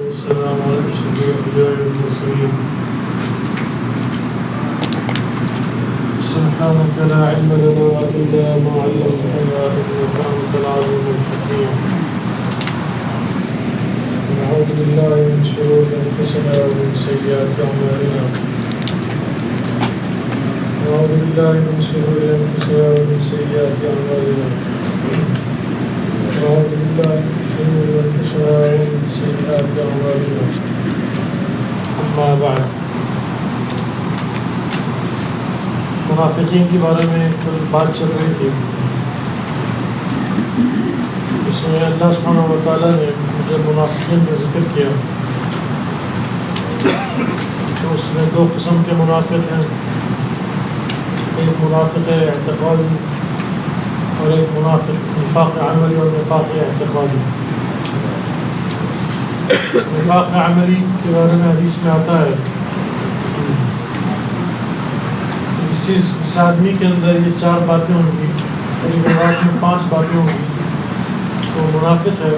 والسلام على أشرف الأنبياء والمرسلين سبحانك لا علم لنا إلا ما علمتنا إنك أنت العليم الحكيم نعوذ بالله من شرور أنفسنا ومن سيئات أعمالنا نعوذ بالله من شرور أنفسنا ومن سيئات أعمالنا نعوذ بالله من شرور أنفسنا ومن سيئات أعمالنا أما بعد منافقین کے بارے میں کل بات چل رہی تھی. اس میں اللہ سبحانہ و تعالیٰ نے جب منافقین کا ذکر کیا تو اس میں دو قسم کے منافق ہیں. ایک منافق اعتقادی اور ایک منافق نفاق عملی اور نفاق اعتقادی. نفاق عملی کے بارے میں حدیث میں آتا ہے جس آدمی کے اندر یہ 4 باتیں ہوں گی اور ایک روایت میں 5 باتیں ہوں گی تو منافق ہے.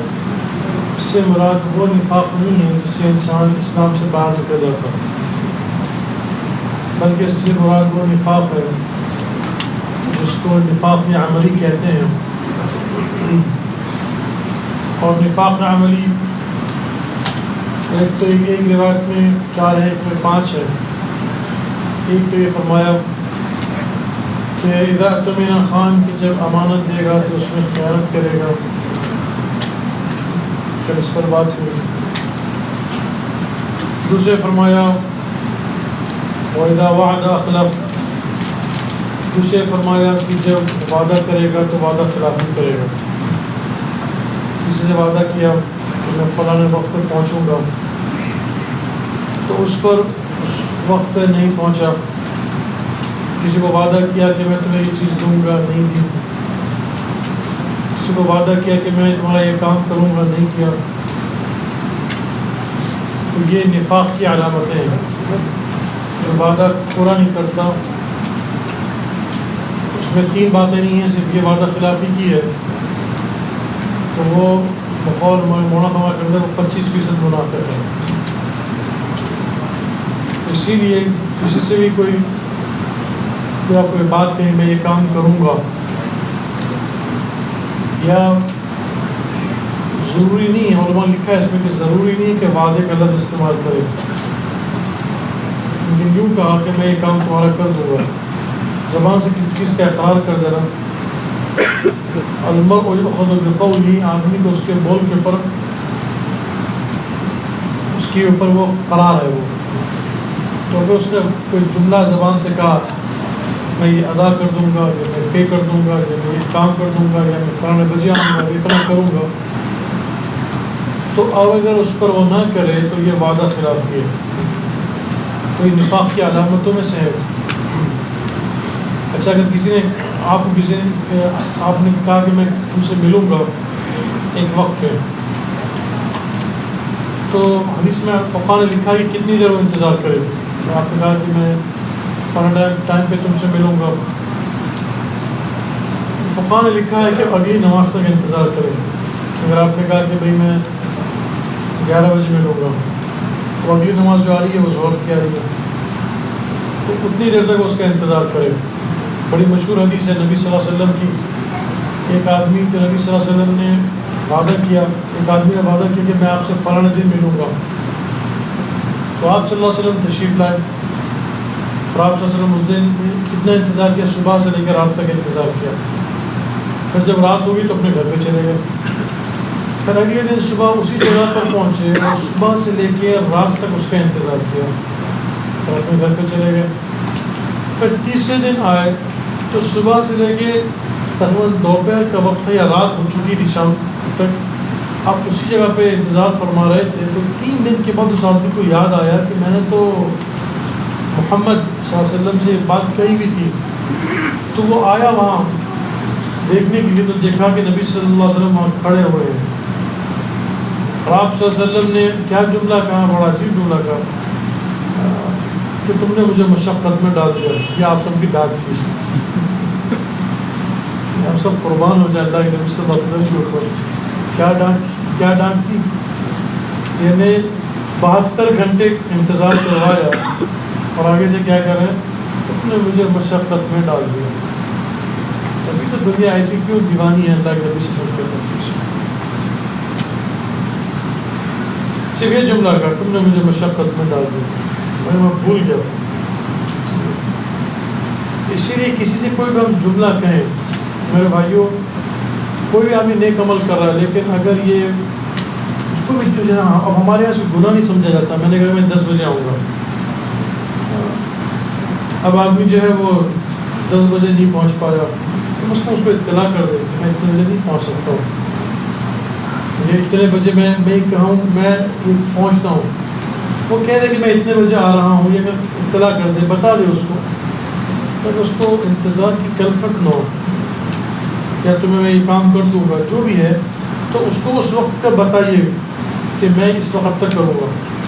اس سے مراد وہ نفاق نہیں ہے جس سے انسان اسلام سے باہر نکل جاتا ہے، بلکہ اس سے مراد وہ نفاق ہے جس کو نفاق عملی کہتے ہیں. اور نفاق عملی ایک تو ایک روایت میں 4 ہے، ایک میں 5 ہے. ایک تو یہ فرمایا کہ اذا اؤتمن خان کی جب امانت دے گا تو اس میں خیانت کرے گا. پھر اس پر بات ہوئی. دوسرے فرمایا وَإِذَا وَعَدَ أَخْلَفَ. دوسرے فرمایا کہ جب وعدہ کرے گا تو وعدہ خلافی کرے گا. کسی نے وعدہ کیا کہ میں فلاں وقت پر پہنچوں گا تو اس وقت پہ نہیں پہنچا. کسی کو وعدہ کیا کہ میں تمہیں یہ چیز دوں گا، نہیں دی. کسی کو وعدہ کیا کہ میں تمہارا یہ کام کروں گا، نہیں کیا. تو یہ نفاق کی علامتیں ہیں. جو وعدہ پورا نہیں کرتا اس میں 3 باتیں نہیں ہیں، صرف یہ وعدہ خلافی کی ہے تو وہ بقول مولانا فرما کرتے ہیں وہ 25% منافق ہے. اسی لیے کسی سے بھی کوئی بات کہیں میں یہ کام کروں گا، یا ضروری نہیں ہے، علماء لکھا ہے اس میں کہ ضروری نہیں ہے کہ وعدے کا لفظ استعمال کرے، لیکن یوں کہا کہ میں یہ کام تمہارا کر دوں گا. زبان سے کسی چیز کا اقرار کر دینا. المرء یؤخذ بقوله، آدمی کو اس کے بول کے اوپر اس کے اوپر وہ قرار ہے. وہ تو اگر اس نے کوئی جملہ زبان سے کہا میں یہ ادا کر دوں گا، یا میں پے کر دوں گا، یا میں یہ کام کر دوں گا، یا میں فلاں بجے آؤں گا، اتنا کروں گا، تو اگر اس پر وہ نہ کرے تو یہ وعدہ خلافی ہے. تو یہ نفاق کی علامتوں میں سے ہے. اچھا اگر کسی نے آپ نے کہا کہ میں تم سے ملوں گا ایک وقت پہ، تو حدیث میں فقہ نے لکھا کہ کتنی دیر وہ انتظار کرے. آپ نے کہا کہ میں فلاں ٹائم پہ تم سے ملوں گا، فقہ نے لکھا ہے کہ اگلی نماز تک انتظار کرے. اگر آپ نے کہا کہ بھئی میں 11 بجے ملوں گا تو اگلی نماز جو آ رہی ہے وہ ظہر کی آ رہی ہے، تو اتنی دیر تک اس کا انتظار کرے. بڑی مشہور حدیث ہے نبی صلی اللہ علیہ وسلم کی. ایک آدمی کو نبی صلی اللہ علیہ وسلم نے وعدہ کیا، ایک آدمی نے وعدہ کیا کہ میں آپ سے فلاں دن ملوں گا. تو آپ صلی اللہ علیہ وسلم تشریف لائے اور آپ صلی اللہ علیہ وسلم اس دن کتنا انتظار کیا، صبح سے لے کر رات تک انتظار کیا. پھر جب رات ہوگی تو اپنے گھر پہ چلے گئے. پھر اگلے دن صبح اسی جگہ پر پہنچے اور صبح سے لے کے رات تک اس کا انتظار کیا، پھر اپنے گھر پہ چلے گئے. پھر تیسرے دن آئے تو صبح سے لے کے تقریباً دوپہر کا وقت تھا یا رات ہو چکی تھی شام تک، آپ اسی جگہ پہ انتظار فرما رہے تھے. تو 3 دن کے بعد اس آدمی کو یاد آیا کہ میں نے تو محمد صلی اللہ علیہ وسلم سے بات کہی بھی تھی. تو وہ آیا وہاں دیکھنے کے لیے، تو دیکھا کہ نبی صلی اللہ علیہ وسلم وہاں کھڑے ہوئے ہیں. اور آپ صلی اللہ علیہ وسلم نے کیا جملہ کہا، بڑا عجیب جملہ کہا کہ تم نے مجھے مشقت میں ڈال دیا. یہ آپ سب کی ڈانٹ تھی. ہم سب قربان ہو جائے اللہ کے نبی صلی اللہ علیہ وسلم کے اوپر. کیا ڈانٹ تھی یعنی 72 گھنٹے انتظار کروایا اور آگے سے کیا کر رہے ہیں؟ اس نے مجھے مشقت میں ڈال دیا. ابھی تو دنیا ایسی کیوں دیوانی ہے اللہ کے نبی سے سب کرنے کی؟ صرف یہ جملہ کہا تم نے مجھے مشقت میں ڈال دیا، میں بھول گیا. اسی لیے کسی سے کوئی بھی ہم جملہ کہیں میرے بھائیوں، کوئی بھی آدمی نیک عمل کر رہا ہے لیکن اگر یہ کوئی بھی اب ہمارے یہاں سے گناہ نہیں سمجھا جاتا. میں نے کہا میں 10 بجے آؤں گا، اب آدمی جو ہے وہ 10 بجے نہیں پہنچ پایا، تو اس کو اطلاع کر دے کہ میں اتنے بجے نہیں پہنچ سکتا ہوں، یہ اتنے بجے میں کہوں میں پہنچتا ہوں. وہ کہہ دے کہ میں اتنے بجے آ رہا ہوں، یہ اطلاع کر دے، بتا دے اس کو، تاکہ اس کو انتظار کی کلفت نہ ہو. یا تمہیں میں یہ کام کر دوں گا جو بھی ہے تو اس کو اس وقت کا بتائیے کہ میں اس وقت تک کروں گا.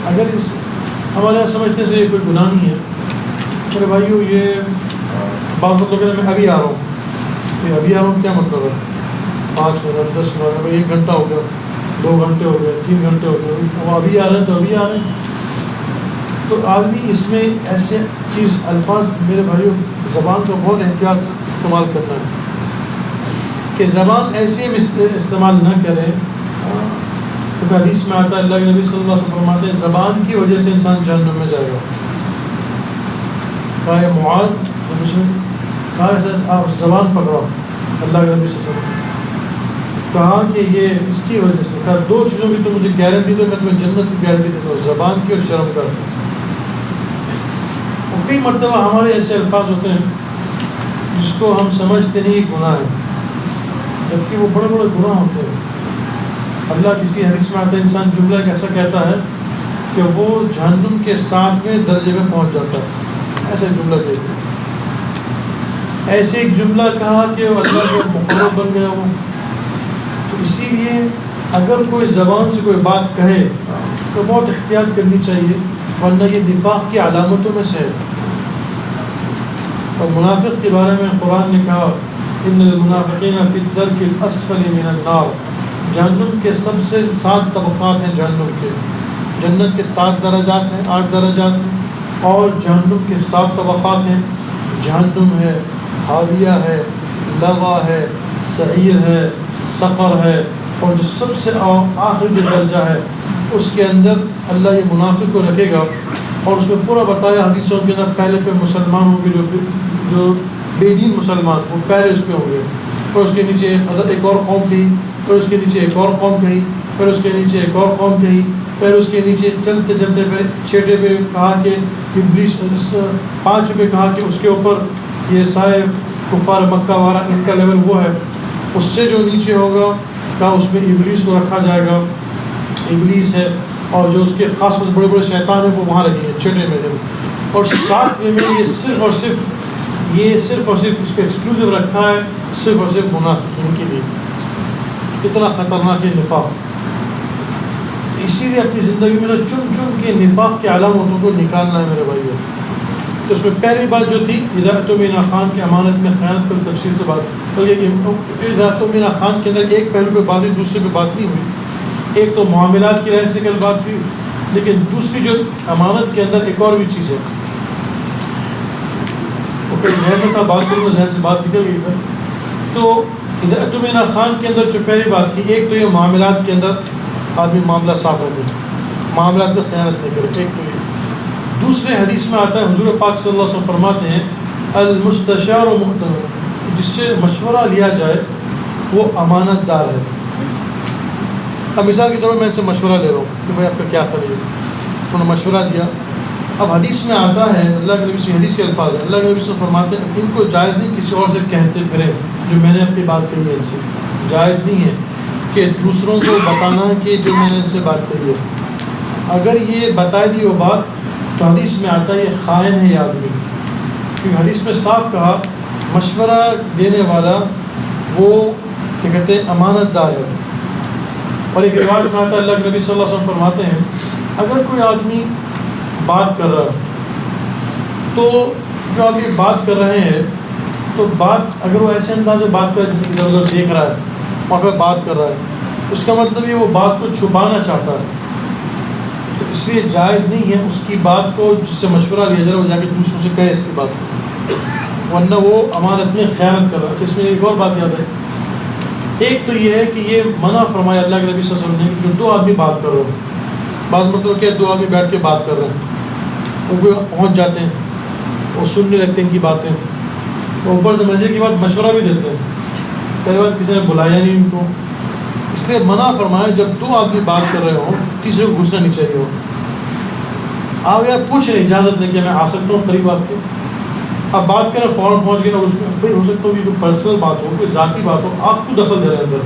اگر اس ہمارے یہاں سمجھتے سے یہ کوئی گناہ نہیں ہے. میرے بھائیو یہ بعض لوگ کہتے ہیں میں ابھی آ رہا ہوں، یہ ابھی آ رہا ہوں کیا مطلب ہے؟ 5 منٹ 10 منٹ 1 گھنٹہ ہو گیا، 2 گھنٹے ہو گئے، 3 گھنٹے ہو گئے، وہ ابھی آ رہے ہیں تو ابھی آ رہے ہیں. تو آدمی اس میں ایسے چیز الفاظ میرے بھائیو زبان کا بہت احتیاط سے استعمال کرنا ہے کہ زبان ایسی استعمال نہ کریں. کیونکہ حدیث میں آتا ہے اللہ کے نبی صلی اللہ علیہ وسلم فرماتے ہیں زبان کی وجہ سے انسان جہنم میں جائے گا. کہا معاذ کہا سر آپ زبان پکڑو، اللہ کے نبی صلی اللہ علیہ وسلم کہا کہ یہ اس کی وجہ سے. کہا 2 چیزوں کی تو مجھے گارنٹی دو، میں تمہیں جنت کی گارنٹی دیتا ہوں، زبان کی اور شرم کا. اور کئی مرتبہ ہمارے ایسے الفاظ ہوتے ہیں جس کو ہم سمجھتے نہیں گناہ ہے، جبکہ وہ بڑے بڑے گناہ ہوتے ہیں. اللہ کسی حدیث میں آتا ہے انسان جملہ ایک ایسا کہتا ہے کہ وہ جہنم کے 7ویں درجے میں پہنچ جاتا ہے. ایسا جملہ کہتے ہیں. ایسے ایک جملہ کہا کہ وہ اللہ کا مقرب بن گیا وہ. تو اسی لیے اگر کوئی زبان سے کوئی بات کہے تو بہت احتیاط کرنی چاہیے، ورنہ یہ نفاق کی علامتوں میں سے ہے. اور منافق کے بارے میں قرآن نے کہا ان المنافقین فی الدرک الاسفل من النار، جہنم کے سب سے 7 طبقات ہیں. جہنم کے جنت کے 7 درجات ہیں، 8 درجات ہیں، اور جہنم کے 7 طبقات ہیں. جہنم ہے، حاویہ ہے، لظا ہے، سعیر ہے، سقر ہے، اور جو سب سے آخری جو درجہ ہے اس کے اندر اللہ یہ منافق کو رکھے گا. اور اس میں پورا بتایا حدیثوں کے اندر پہلے پہ مسلمان ہوں گے جو بے دین مسلمان وہ پہلے اس پہ ہوں گے، اور اس کے نیچے ایک اور قوم کہی، پھر اس کے نیچے ایک اور قوم کہی، پھر اس کے نیچے ایک اور قوم کہی، پھر اس کے نیچے چلتے چلتے پھر 6 پہ کہا کہ ابلیس، 5 پہ کہا کہ اس کے اوپر یہ سارے کفار مکہ وارہ ان کا لیول وہ ہے. اس سے جو نیچے ہوگا کہا اس میں ابلیس کو رکھا جائے گا. ابلیس ہے اور جو اس کے خاص خاص بڑے بڑے شیطان ہیں وہ وہاں رکھیں گے 6 میں. اور 7ویں میں یہ صرف اور صرف اس کو ایکسکلوزیو رکھا ہے صرف اور صرف منافقین کے لیے. اتنا خطرناک ہے نفاق. اسی لیے اپنی زندگی میں تو چن کے نفاق کے علامتوں کو نکالنا ہے میرے بھائیوں. تو اس میں پہلی بات جو تھی اذاعت مینا خان کی امانت میں خیانت پر تفصیل سے بات، بلکہ اذاعت مینا خان کے اندر ایک پہلو پہ بات ہوئی، دوسرے پہ بات نہیں ہوئی. ایک تو معاملات کی رہن سے کل بات ہوئی، لیکن دوسری جو امانت کے اندر ایک اور بھی چیز ہے ذہن میں تھا بات کروں، ذہن سے بات نکل گئی ہے. تو اذاعت مینا خان کے اندر جو پہلی بات تھی، ایک تو یہ معاملات کے اندر آدمی معاملہ صاف رکھے، معاملات میں خیانت نہیں کرے. ایک تو یہ. دوسرے حدیث میں آتا ہے حضور پاک صلی اللہ علیہ وسلم فرماتے ہیں المستشار و مؤتمن، جس سے مشورہ لیا جائے وہ امانت دار ہے. اب مثال کے طور پر میں ان سے مشورہ لے رہا ہوں کہ بھائی آپ کا کیا خیال ہے، انہوں نے مشورہ دیا. اب حدیث میں آتا ہے اللہ کے نبی سے، حدیث کے الفاظ ہیں، اللہ کے نبی سے فرماتے ہیں ان کو جائز نہیں کسی اور سے کہتے پھرے جو میں نے اپنی بات کہی ہے. ان سے جائز نہیں ہے کہ دوسروں کو بتانا کہ جو میں نے ان سے بات کہی ہے. اگر یہ بتا دی وہ بات تو حدیث میں آتا ہے یہ خائن ہے یہ آدمی. کیونکہ حدیث میں صاف کہا مشورہ دینے والا وہ کیا کہتے ہیں امانت دار ہے. اور ایک روایت میں آتا ہے اللہ کے نبی صلی اللہ علیہ وسلم فرماتے ہیں اگر کوئی آدمی بات کر رہا ہے تو جو آدمی بات کر رہے ہیں تو بات اگر وہ ایسے انداز میں بات کر رہا ہے جس ادھر ادھر دیکھ رہا ہے وہاں پہ بات کر رہا ہے، اس کا مطلب یہ وہ بات کو چھپانا چاہتا ہے. تو اس لیے جائز نہیں ہے اس کی بات کو جس سے مشورہ لیا جائے وہ جا کے دوسروں سے کہے اس کی بات کو، ورنہ وہ امانت میں خیانت کر رہا ہے۔ اس میں ایک اور بات یاد ہے، ایک تو یہ ہے کہ یہ منع فرمایا اللہ کے نبی صلی اللہ علیہ وسلم نے کہ جو دو آدمی بات کر رہے ہو، بعض مطلب کہ دو آدمی بیٹھ کے بات کر رہے ہیں، وہ کوئی پہنچ جاتے ہیں، وہ سننے لگتے ہیں ان کی باتیں، وہ اوپر سے مزے کی بات مشورہ بھی دیتے ہیں، پہلی بات کسی نے بلایا نہیں ان کو، اس لیے منع فرمایا جب دو آدمی بات کر رہے ہوں تیسرے کو گھسنا نہیں چاہیے ہو۔ آپ یار پوچھ رہے اجازت دیں کہ میں آ سکتا ہوں قریب آپ کے، آپ بات کریں فوراً پہنچ گئے نا، اس میں بھائی ہو سکتا ہو کہ کوئی پرسنل بات ہو، کوئی ذاتی بات ہو، آپ کو دخل دے رہے ہیں اندر۔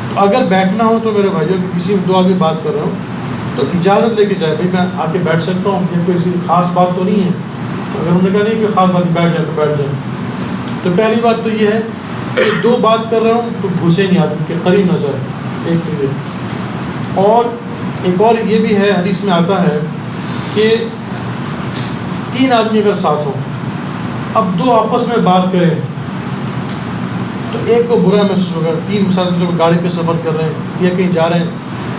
تو اگر بیٹھنا ہو تو میرے بھائیوں کہ کسی دو آدمی بات کر رہے ہوں تو اجازت لے کے جائے، بھائی میں آ کے بیٹھ سکتا ہوں، یہ کوئی خاص بات تو نہیں ہے۔ تو اگر انہوں نے کہا نہیں کہ خاص بات بیٹھ جائے تو بیٹھ جائے۔ تو پہلی بات تو یہ ہے کہ دو بات کر رہے ہوں تو گھسے نہیں آدمی کے قریب نہ جائے، ایک چیز ہے۔ اور ایک اور یہ بھی ہے، حدیث میں آتا ہے کہ تین آدمی اگر ساتھ ہوں، اب دو آپس میں بات کریں تو ایک کو برا محسوس ہوگا۔ تین مثال جو گاڑی پہ سفر کر رہے ہیں یا کہیں جا رہے ہیں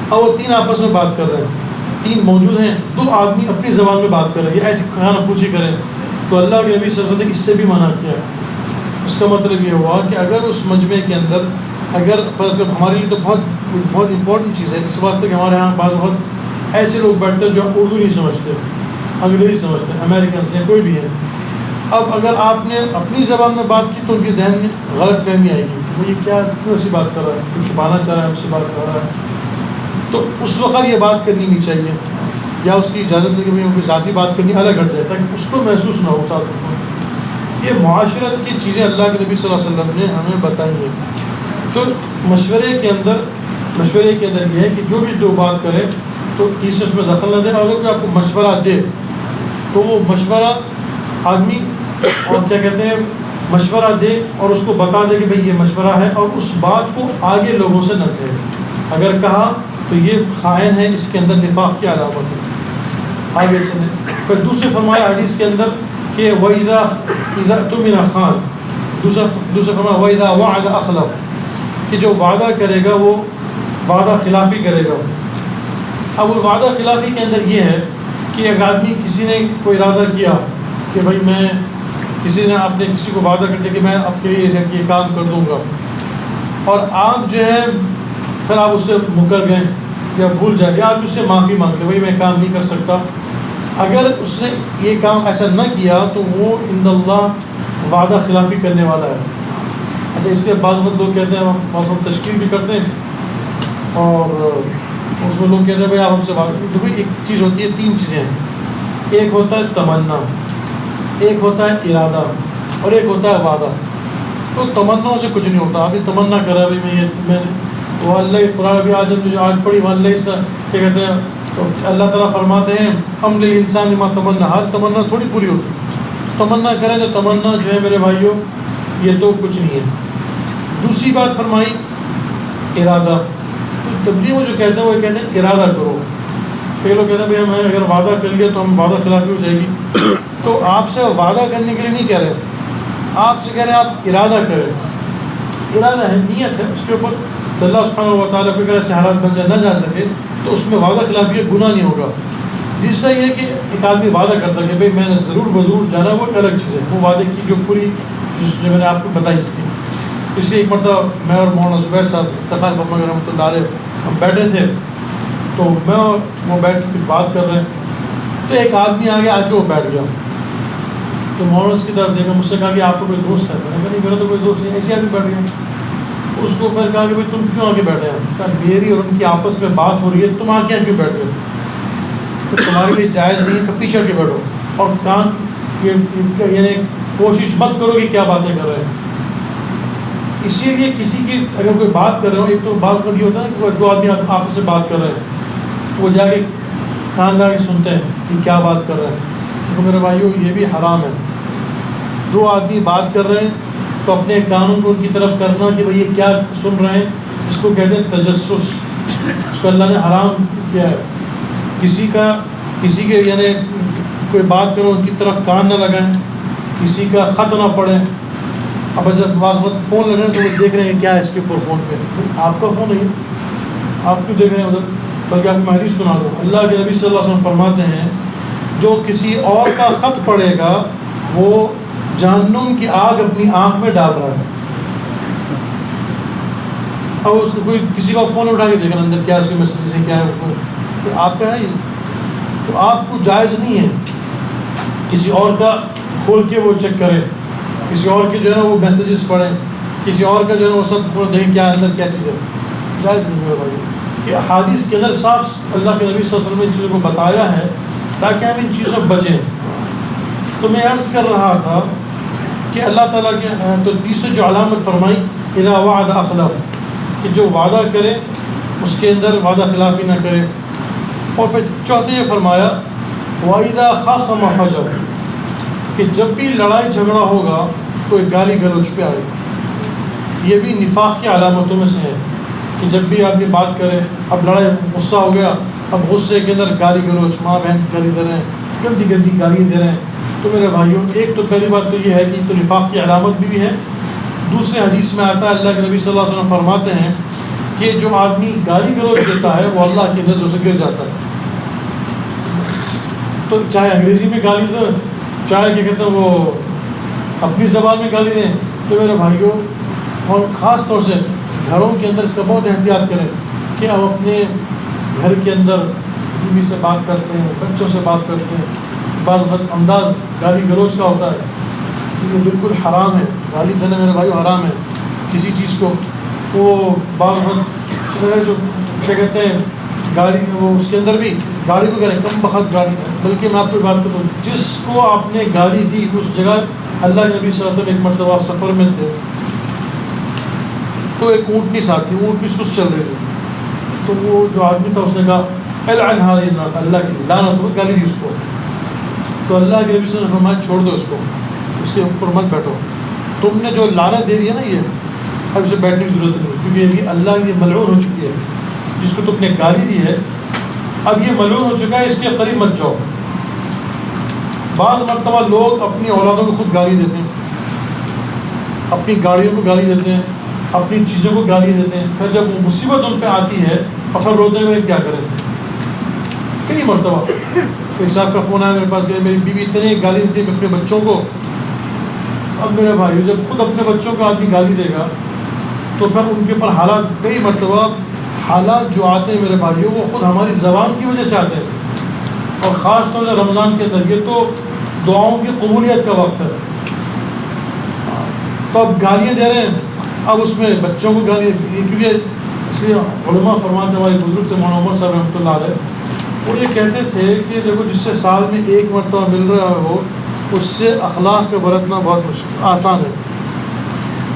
اور وہ تین آپس میں بات کر رہے ہیں، تین موجود ہیں، دو آدمی اپنی زبان میں بات کر رہے ہیں یا ایسی کھانا پوچھی کریں، تو اللہ کے نبی صلی اللہ علیہ وسلم نے اس سے بھی منع کیا۔ اس کا مطلب یہ ہوا کہ اگر اس مجمع کے اندر اگر فرض کر ہمارے لیے تو بہت امپورٹنٹ چیز ہے اس واسطے کہ ہمارے یہاں بعض وقت ایسے لوگ بیٹھتے ہیں جو اردو نہیں سمجھتے، انگریزی سمجھتے ہیں، امریکنس ہیں، کوئی بھی ہے۔ اب اگر آپ نے اپنی زبان میں بات کی تو ان کے ذہن میں غلط فہمی آئے گی کہ یہ کیا کیوں ایسی بات کر رہا ہے، کچھ چھپانا چاہ رہا ہے، ہم سے بات کر رہا ہے۔ تو اس وقت یہ بات کرنی نہیں چاہیے، یا اس کی اجازت لے کے ان کی ذاتی بات کرنی الگ ہٹ جائے تاکہ اس کو محسوس نہ ہو ساتھ کو۔ یہ معاشرت کی چیزیں اللہ کے نبی صلی اللہ علیہ وسلم نے ہمیں بتائی ہیں۔ تو مشورے کے اندر یہ ہے کہ جو بھی دو بات کرے تو تیسرے اس میں دخل نہ دے، اور اگر کوئی آپ کو مشورہ دے تو وہ مشورہ آدمی اور کیا کہتے ہیں مشورہ دے اور اس کو بتا دے کہ بھئی یہ مشورہ ہے، اور اس بات کو آگے لوگوں سے نہ کہے۔ اگر کہا تو یہ خائن ہے، اس کے اندر نفاق کی علامت ہے، آگے سے نہیں۔ پھر دوسرے فرمایا حدیث کے اندر کہ وَإِذَا اؤْتُمِنَ خان، دوسرا فرمایا وَإِذَا وَعَدَ أَخْلَفَ، کہ جو وعدہ کرے گا وہ وعدہ خلافی کرے گا۔ اب وہ وعدہ خلافی کے اندر یہ ہے کہ ایک آدمی کسی نے کوئی ارادہ کیا کہ بھائی میں کسی نے آپ نے کسی کو وعدہ کر دیا کہ میں آپ کے لیے یہ کام کر دوں گا، اور آپ جو ہے پھر آپ اس سے مکر گئے یا بھول جائے یا آپ اس سے معافی مانگ لیں بھائی میں کام نہیں کر سکتا۔ اگر اس نے یہ کام ایسا نہ کیا تو وہ عند اللہ وعدہ خلافی کرنے والا ہے۔ اچھا اس کے بعض وقت لوگ کہتے ہیں، بعض وقت تشکیل بھی کرتے ہیں اور اس میں لوگ کہتے ہیں بھائی آپ ہم سے وعدہ، دیکھو ایک چیز ہوتی ہے، تین چیزیں ہیں، ایک ہوتا ہے تمنا، ایک ہوتا ہے ارادہ، اور ایک ہوتا ہے وعدہ۔ تو تمناؤں سے کچھ نہیں ہوتا۔ ابھی تمنا کرا بھائی میں وہ اللہ قرآن ابھی آج پڑھی وہ اللہ سے کیا کہتے ہیں، تو اللہ تعالیٰ فرماتے ہیں ہم للانسان ما تمنا، ہر تمنا تھوڑی پوری ہوتی، تمنا کریں تو تمنا جو ہے میرے بھائیوں یہ تو کچھ نہیں ہے۔ دوسری بات فرمائی ارادہ، تبلیغ جو کہتے ہیں وہ کہتے ہیں ارادہ کرو۔ کئی لوگ کہتے ہیں بھائی ہمیں اگر وعدہ کر لیا تو ہم وعدہ خلافی ہو جائے گی، تو آپ سے وعدہ کرنے کے لیے نہیں کہہ رہے، آپ سے کہہ رہے ہیں آپ ارادہ کریں۔ ارادہ ہے، نیت ہے، اس کے اوپر اللہ سبحانہ و تعالیٰ کو اگر ایسے حالات بن جائے نہ جا سکے تو اس میں وعدہ خلافی گناہ نہیں ہوگا۔ جس سے یہ کہ ایک آدمی وعدہ کرتا ہے کہ بھائی میں نے ضرور بضرور جانا، وہ ایک الگ چیز ہے، وہ وعدے کی جو پوری جو میں نے آپ کو بتائی اس لیے ایک مرتبہ میں اور مولانا زبیر صاحب تخال محمد رحمۃ اللہ علیہ ہم بیٹھے تھے، تو میں وہ بیٹھ کے کچھ بات کر رہے ہیں، تو ایک آدمی آگے آ کے وہ بیٹھ گیا، تو مولانا اس کی طرف دیکھا، مجھ سے کہا کہ آپ کو کوئی دوست ہے؟ میں نے کہا نہیں میرا تو کوئی دوست نہیں، ایسے آدمی بیٹھ گیا۔ اس کو پھر کہا کہ بھائی تم کیوں آگے بیٹھے ہیں؟ کہا میری اور ان کی آپس میں بات ہو رہی ہے، تم آگے کیوں بیٹھ گئے؟ تو تمہارے لیے جائز نہیں ہے، پیچھے ہٹ کے بیٹھو اور کان یعنی کوشش مت کرو کہ کیا باتیں کر رہے ہیں۔ اسی لیے کسی کی اگر کوئی بات کر رہے ہو، ایک تو بعض وقت یہ ہوتا ہے کہ دو آدمی آپس سے بات کر رہے ہیں، وہ جا کے کان لگا کے سنتے ہیں کہ کیا بات کر رہے ہیں۔ تو میرے بھائیوں یہ بھی حرام ہے۔ دو آدمی بات کر رہے ہیں تو اپنے کانوں کو ان کی طرف کرنا کہ بھئی یہ کیا سن رہے ہیں، اس کو کہتے ہیں تجسس، اس کو اللہ نے حرام کیا ہے۔ کسی کے یعنی کوئی بات کرو ان کی طرف کان نہ لگائیں، کسی کا خط نہ پڑھیں۔ اب جب بعض وقت فون لگ رہے ہیں تو وہ دیکھ رہے ہیں کیا ہے اس کے اوپر فون پہ، آپ کا فون ہے آپ کیوں دیکھ رہے ہیں ادھر؟ بلکہ آپ کو میں حدیث سنا دوں. اللہ کے نبی صلی اللہ علیہ وسلم فرماتے ہیں جو کسی اور کا خط پڑھے گا وہ جہنم کی آگ اپنی آنکھ میں ڈال رہا ہے. اب اس کو کوئی کسی کا فون اٹھا کے دیکھنا اندر کیا اس کے میسیجز ہیں, کیا ہے, تو آپ کا ہے یہ, تو آپ کو جائز نہیں ہے کسی اور کا کھول کے وہ چیک کرے, کسی اور کے جو ہے نا وہ میسیجز پڑھیں, کسی اور کا جو ہے نا وہ سب دیکھیں کیا اندر کیا چیز ہے. جائز نہیں ہے بھائی. یہ حدیث کے اندر صاف اللہ کے نبی صلی اللہ علیہ وسلم نے ان چیزوں کو بتایا ہے تاکہ ہم ان چیزوں سے بچیں. تو میں عرض کر رہا تھا کہ اللہ تعالیٰ کے تو تیسری جو علامت فرمائی اذا وعد اخلف, کہ جو وعدہ کرے اس کے اندر وعدہ خلافی نہ کرے. اور پھر چوتھے یہ فرمایا وَإِذَا خَاصَمَ فَجَرَ, کہ جب بھی لڑائی جھگڑا ہوگا تو ایک گالی گلوچ پہ آئے. یہ بھی نفاق کی علامتوں میں سے ہے کہ جب بھی آدمی بات کرے, اب لڑائی غصہ ہو گیا, اب غصے کے اندر گالی گلوچ, ماں بہن گالی دے رہے ہیں, گندی گندی گالی دے رہے ہیں. تو میرے بھائیوں ایک تو پہلی بات تو یہ ہے کہ تو نفاق کی علامت بھی ہے. دوسرے حدیث میں آتا ہے اللہ کے نبی صلی اللہ علیہ وسلم فرماتے ہیں کہ جو آدمی گالی گلوچ دیتا ہے وہ اللہ کی نظروں سے گر جاتا ہے. تو چاہے انگریزی میں گالی دیں, چاہے کیا کہتے ہیں وہ اپنی زبان میں گالی دیں. تو میرے بھائیوں اور خاص طور سے گھروں کے اندر اس کا بہت احتیاط کریں کہ ہم اپنے گھر کے اندر بیوی سے بات کرتے ہیں, بچوں سے بات کرتے ہیں, بعض وقت انداز گالی گلوچ کا ہوتا ہے, یہ بالکل حرام ہے. گالی دینا میرے بھائی حرام ہے کسی چیز کو. وہ بعض وقت جو کیا کہتے ہیں گاڑی وہ اس کے اندر بھی گاڑی کو کریں کم بخت گاڑی, بلکہ میں آپ کو بات کروں جس کو آپ نے گالی دی اس جگہ اللہ کے نبی صلی اللہ علیہ وسلم ایک مرتبہ سفر میں تھے تو ایک اونٹنی ساتھ تھی, اونٹنی سست چل رہی تھی. تو وہ جو آدمی تھا اس نے کہا العن هذه الناقة, اللہ کی لعنت ہو, گالی دی اس کو. تو اللہ کے نبی صلی اللہ علیہ وسلم فرمایا چھوڑ دو اس کو, اس کے اوپر مت بیٹھو, تم نے جو لعنت دے دی ہے نا یہ اب اسے بیٹھنے کی ضرورت نہیں, کیونکہ یہ اللہ کی ملعون ہو چکی ہے. جس کو تم نے گالی دی ہے اب یہ ملعون ہو چکا ہے, اس کے قریب مت جاؤ. بعض مرتبہ لوگ اپنی اولادوں کو خود گالی دیتے ہیں, اپنی گاڑیوں کو گالی دیتے ہیں, اپنی چیزوں کو گالی دیتے ہیں, پھر جب وہ مصیبت ان پہ آتی ہے اور پھر روتے ہوئے کیا کریں. کئی مرتبہ ایک صاحب کا فون آیا میرے پاس کہ میری بیوی اتنے گالی دیتی ہے اپنے بچوں کو. اب میرے بھائی جب خود اپنے بچوں کو آدمی گالی دے گا تو پھر ان کے اوپر حالات, کئی مرتبہ حالات جو آتے ہیں میرے بھائیوں وہ خود ہماری زبان کی وجہ سے آتے ہیں. اور خاص طور سے رمضان کے اندر یہ تو دعاؤں کی قبولیت کا وقت ہے, تو اب گالیاں دے رہے ہیں, اب اس میں بچوں کو گالی, کیونکہ اس لیے علماء فرماتے ہمارے بزرگ تھے مولانا عمر صاحب رحمۃ اللہ علیہ, وہ یہ کہتے تھے کہ دیکھو جس سے سال میں ایک مرتبہ مل رہا ہو اس سے اخلاق کا برتنا بہت آسان ہے.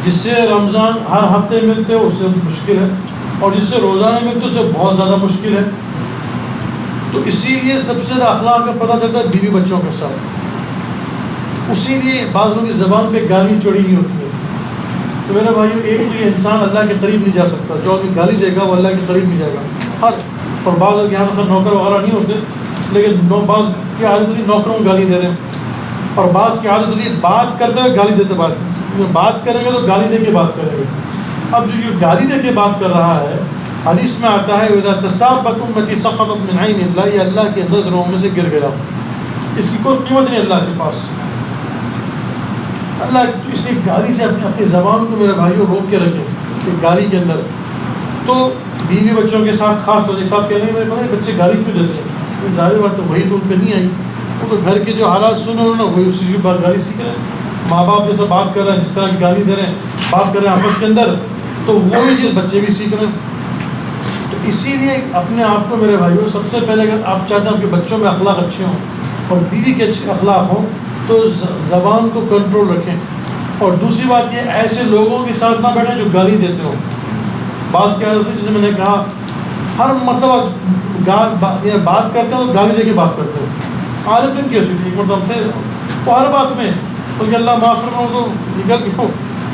جس سے رمضان ہر ہفتے ملتے اس سے مشکل ہے, اور جس سے روزانہ ملتے اس سے بہت زیادہ مشکل ہے. تو اسی لیے سب سے زیادہ اخلاق کا پتہ چلتا ہے بیوی بچوں کے ساتھ. اسی لیے بعض لوگوں کی زبان پہ گالی چڑھی نہیں ہوتی ہے. تو میرے بھائیو ایک تو یہ انسان اللہ کے قریب نہیں جا سکتا, جو آدمی گالی دے گا وہ اللہ کے قریب نہیں جائے گا. ہر اور بعض لوگ یہاں پر نوکر وغیرہ نہیں ہوتے, لیکن بعض کی عادت ہوتی ہے نوکروں کو گالی دے رہے ہیں, اور بعض کی عادت ہوتی ہے بات کرتے ہوئے گالی دیتے. بات کریں گے تو گالی دے کے بات کریں گے. اب جو یہ گالی دے کے بات کر رہا ہے حدیث میں آتا ہے اذا تصابت امتی سقطت من عین اللہ, یہ اللہ کی نظروں میں سے گر گیا, اس کی کوئی قیمت نہیں اللہ کے پاس. اللہ تو اس لیے گالی سے اپنی زبان کو میرے بھائیوں روک کے رکھیں کہ گالی کے اندر. تو بیوی بچوں کے ساتھ خاص طور سے ایک صاحب کہہ رہے ہیں میرے بھائی بچے گالی کیوں دیتے ہیں, ظاہر بات تو وہی تو ان پہ نہیں آئی, وہ تو گھر کے جو حالات سنے انہوں نے وہی اسی کی بات گالی سیکھ رہے ہیں. ماں باپ جیسے بات کر رہے ہیں, جس طرح کی گالی دے رہے ہیں, بات کر رہے ہیں آپس کے اندر, تو وہی چیز بچے بھی سیکھ رہے ہیں. تو اسی لیے اپنے آپ کو میرے بھائیوں سب سے پہلے اگر آپ چاہتے ہیں آپ کے بچوں میں اخلاق اچھے ہوں اور بیوی کے اچھے اخلاق ہوں تو زبان کو کنٹرول رکھیں. اور دوسری بات یہ ایسے لوگوں کے ساتھ نہ بیٹھیں جو گالی دیتے ہوں. بعض کیا ہوتی ہے جیسے میں نے کہا ہر مرتبہ بات کرتے ہیں تو گالی دے کے بات کرتے ہیں. عادت ان کی ایسی تھی, ایک مرتبہ تھے وہ ہر بات میں بلکہ اللہ معاف کرنا تو نکل کے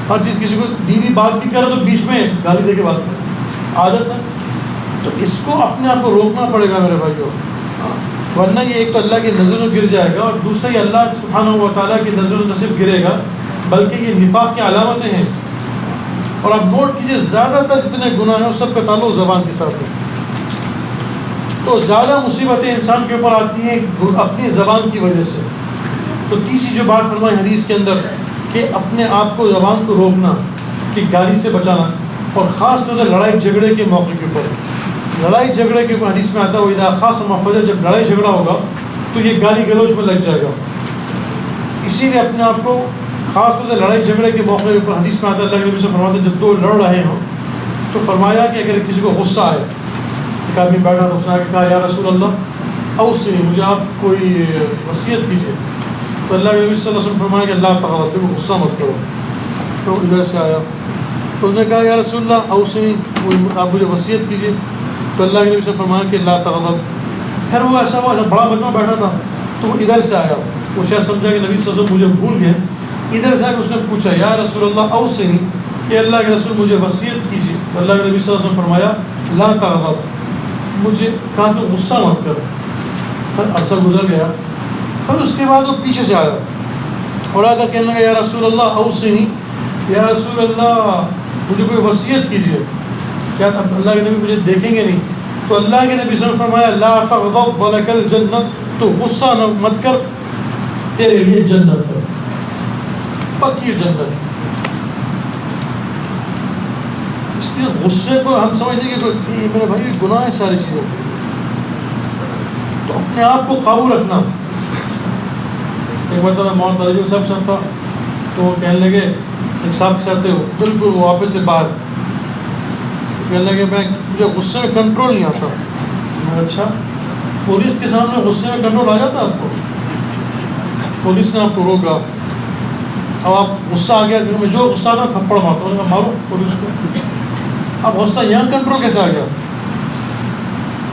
ہر چیز کسی کو دینی بات بھی کرے تو بیچ میں گالی دے کے بات کرے, عادت ہے. تو اس کو اپنے آپ کو روکنا پڑے گا میرے بھائیوں, ورنہ یہ ایک تو اللہ کی نظر سے گر جائے گا, اور دوسرا یہ اللہ سبحانہ و تعالیٰ کی نظر سے نہ صرف گرے گا بلکہ یہ نفاق کی علامتیں ہیں. اور آپ نوٹ کیجئے زیادہ تر جتنے گناہ ہیں اس سب کا تعلق زبان کے ساتھ ہے. تو زیادہ مصیبتیں انسان کے اوپر آتی ہیں اپنی زبان کی وجہ سے. تو تیسری جو بات فرمائی حدیث کے اندر کہ اپنے آپ کو زبان کو روکنا, کہ گالی سے بچانا, اور خاص طور سے لڑائی جھگڑے کے موقع کے اوپر. لڑائی جھگڑے کے اوپر حدیث میں آتا ہے وَإِذَا خَاصَمَ فَجَرَ, جب لڑائی جھگڑا ہوگا تو یہ گالی گلوچ میں لگ جائے گا. اسی لیے اپنے آپ کو خاص طور سے لڑائی جھگڑے کے موقع کے اوپر حدیث میں آتا ہے اللہ کے نبی سے فرماتے ہیں جب دو لڑ رہے ہوں تو فرمایا کہ اگر کسی کو غصہ آئے, ایک آدمی بیٹھا تو اس نے آ کے کہا یا رسول اللہ اوصنی, مجھے آپ کوئی وصیت کیجیے. تو اللہ کے نبی صلی اللہ علیہ وسلم فرمایا کہ اللہ تعالیٰ کو غصہ مت کرو. تو ادھر سے آیا تو اس نے کہا یا رسول اللہ اوصنی, آپ مجھے وصیت کیجیے. تو اللہ کے نبی سے فرمایا کہ اللہ تعالیٰ. پھر وہ ایسا ہوا جب بڑا مجمع بیٹھا تھا تو وہ ادھر سے آیا, وہ شاید سمجھا کہ نبی صلی اللہ علیہ وسلم مجھے بھول گئے. ادھر سے آ کے اس نے پوچھا یا رسول اللہ اوصنی, کہ اللہ کے رسول مجھے وصیت کیجیے. تو اللہ کے نبی صلی اللہ علیہ وسلم فرمایا لا تغضب, مجھے کہا کہ غصہ مت کر. پھر عرصہ گزر گیا, پھر اس کے بعد وہ پیچھے سے آیا اور آ کر کہنے لگا یا رسول اللہ اوصنی, یا رسول اللہ مجھے کوئی وصیت کیجیے, شاید اب اللہ کے نبی مجھے دیکھیں گے نہیں. تو اللہ کے نبی صلی اللہ علیہ وسلم فرمایا لا تغضب ولک الجنت, تو غصہ مت کر, تیرے لیے جنت ہے, پکی جنت. اس لیے غصے کو ہم سمجھتے ہیں کہ میرے بھائی گناہ ہے ساری چیزوں, تو اپنے آپ کو قابو رکھنا. ایک مرتبہ مولانا تاجر صاحب ساتھ تھا تو وہ کہنے لگے ایک صاحب کے ساتھ بالکل وہ واپس سے باہر کہنے لگے مجھے غصے میں کنٹرول نہیں آتا. میں اچھا پولیس کے سامنے غصے میں کنٹرول آ جاتا آپ کو؟ پولیس نے آپ کو روکا, اب آپ غصہ آ گیا, میں جو غصہ آتا تھپڑ مارتا ہوں, مارو پولیس کو. اب غصہ یہاں کنٹرول کیسے آ گیا؟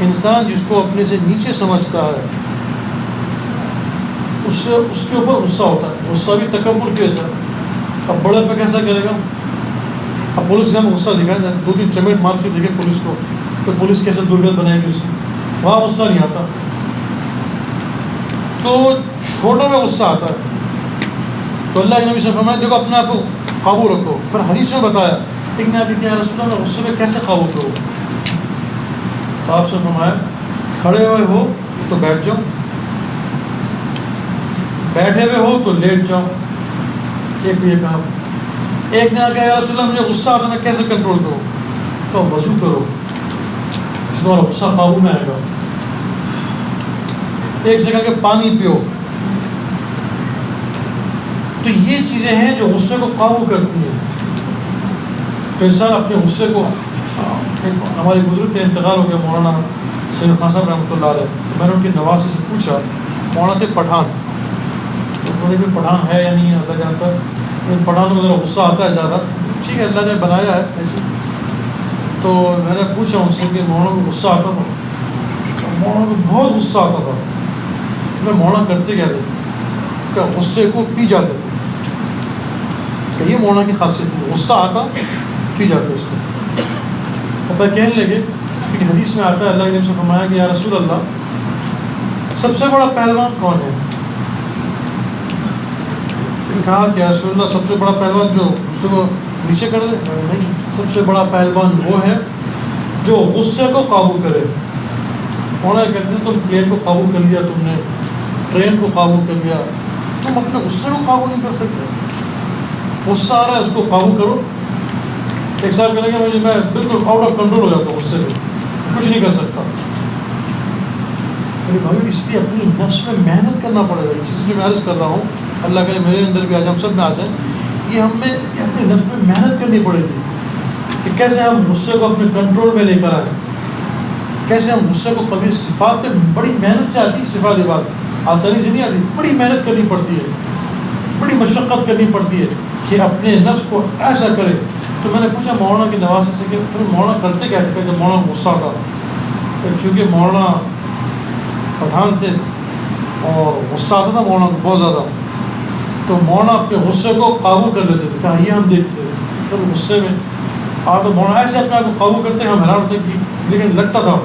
انسان جس کو اپنے سے نیچے سمجھتا ہے اس کے اوپر غصہ ہوتا ہے. غصہ بھی تکبر کی وجہ سے. اب بڑے پہ کیسا کرے گا؟ اب پولیس کے سامنے غصہ دکھائے, دو تین چمیٹ مار کے دیکھے پولیس کو, تو پولیس کیسے درگت بنائے گی اس کی؟ وہاں غصہ نہیں آتا, تو چھوٹوں میں غصہ آتا ہے. تو اللہ کے نبی صلی اللہ علیہ وسلم فرمایا دیکھو اپنے آپ کو قابو رکھو. پھر حدیث میں بتایا لیکن آپ کیا رسول اللہ غصے میں کیسے قابو کرو؟ تو آپ سے فرمایا کھڑے ہوئے ہو تو بیٹھ جاؤ, بیٹھے ہوئے ہو تو لیٹ جاؤ. ایک بھی یہ کہا. ایک نے کہا یا رسول اللہ مجھے غصہ آتا میں کیسے کنٹرول کروں؟ تو وضو کرو, اس سے تمہارا غصہ قابو میں آئے گا. ایک سے کہا کہ پانی پیو. تو یہ چیزیں ہیں جو غصے کو قابو کرتی ہیں. تو انسان اپنے غصے کو, ہمارے بزرگ تھے انتقال ہو گیا مولانا سید خان صاحب رحمۃ اللہ علیہ, تو میں نے ان کے نواسے سے پوچھا, مولانا تھے پٹھان, تو انہوں نے بھی پٹھان ہے یا نہیں ہے اللہ جانتا ہے. پٹھانوں میں ذرا غصہ آتا ہے زیادہ, ٹھیک ہے اللہ نے بنایا ہے ایسے. تو میں نے پوچھا ان سے کہ مولانا کو غصہ آتا تھا؟ مولانا کو بہت غصہ آتا تھا. میں مولانا کرتے کیا تھے کہ غصے کو پی جاتے تھے. کہ یہ مولانا کی خاصیت ہے, غصہ آتا پی جاتے اس کو. پتہ کہنے لگے کہ حدیث میں آتا ہے اللہ کے نبی سے فرمایا کہ یا رسول اللہ سب سے بڑا پہلوان کون ہے؟ کہا کہ یا رسول اللہ سب سے بڑا پہلوان جو غصے کو نیچے کر دے؟ نہیں, سب سے بڑا پہلوان وہ ہے جو غصے کو قابو کرے. مولانا کہتے ہیں تم پلین کو قابو کر لیا, تم نے ٹرین کو قابو کر لیا, تم اپنے غصے کو قابو نہیں کر سکتے. غصہ آ رہا ہے اس کو قابو کرو. ایک صاحب کہنے لگے میں بالکل آؤٹ آف کنٹرول ہو جاتا ہوں غصے میں, کچھ نہیں کر سکتا. میرے بھائی اس لیے اپنی نفس میں محنت کرنا پڑے گا. جس جو میں عرض کر رہا ہوں اللہ کرے میرے اندر بھی آج ہم سب میں آ جائیں, یہ ہمیں اپنی نفس میں محنت کرنی پڑے گی کہ کیسے ہم غصے کو اپنے کنٹرول میں لے کر آئیں. کیسے ہم غصے کو کبھی صفات پہ بڑی محنت سے آتی, صفات یہ بات آسانی سے نہیں آتی, بڑی محنت کرنی پڑتی ہے, بڑی مشقت کرنی پڑتی ہے کہ اپنے نفس کو ایسا کرے. تو میں نے پوچھا مولانا کے نواسے سے کہ مولانا کرتے کیا تھے؟ جب مولانا غصہ تھا, چونکہ مولانا پٹھان تھے اور غصہ آتا تھا مولانا کو بہت زیادہ, تو مولانا اپنے غصے کو قابو کر لیتے تھے. کہا یہ ہم دیکھتے تھے جب غصے میں تو مولانا ایسے اپنے آپ کو قابو کرتے ہم حیران ہوتے, لیکن لگتا تھا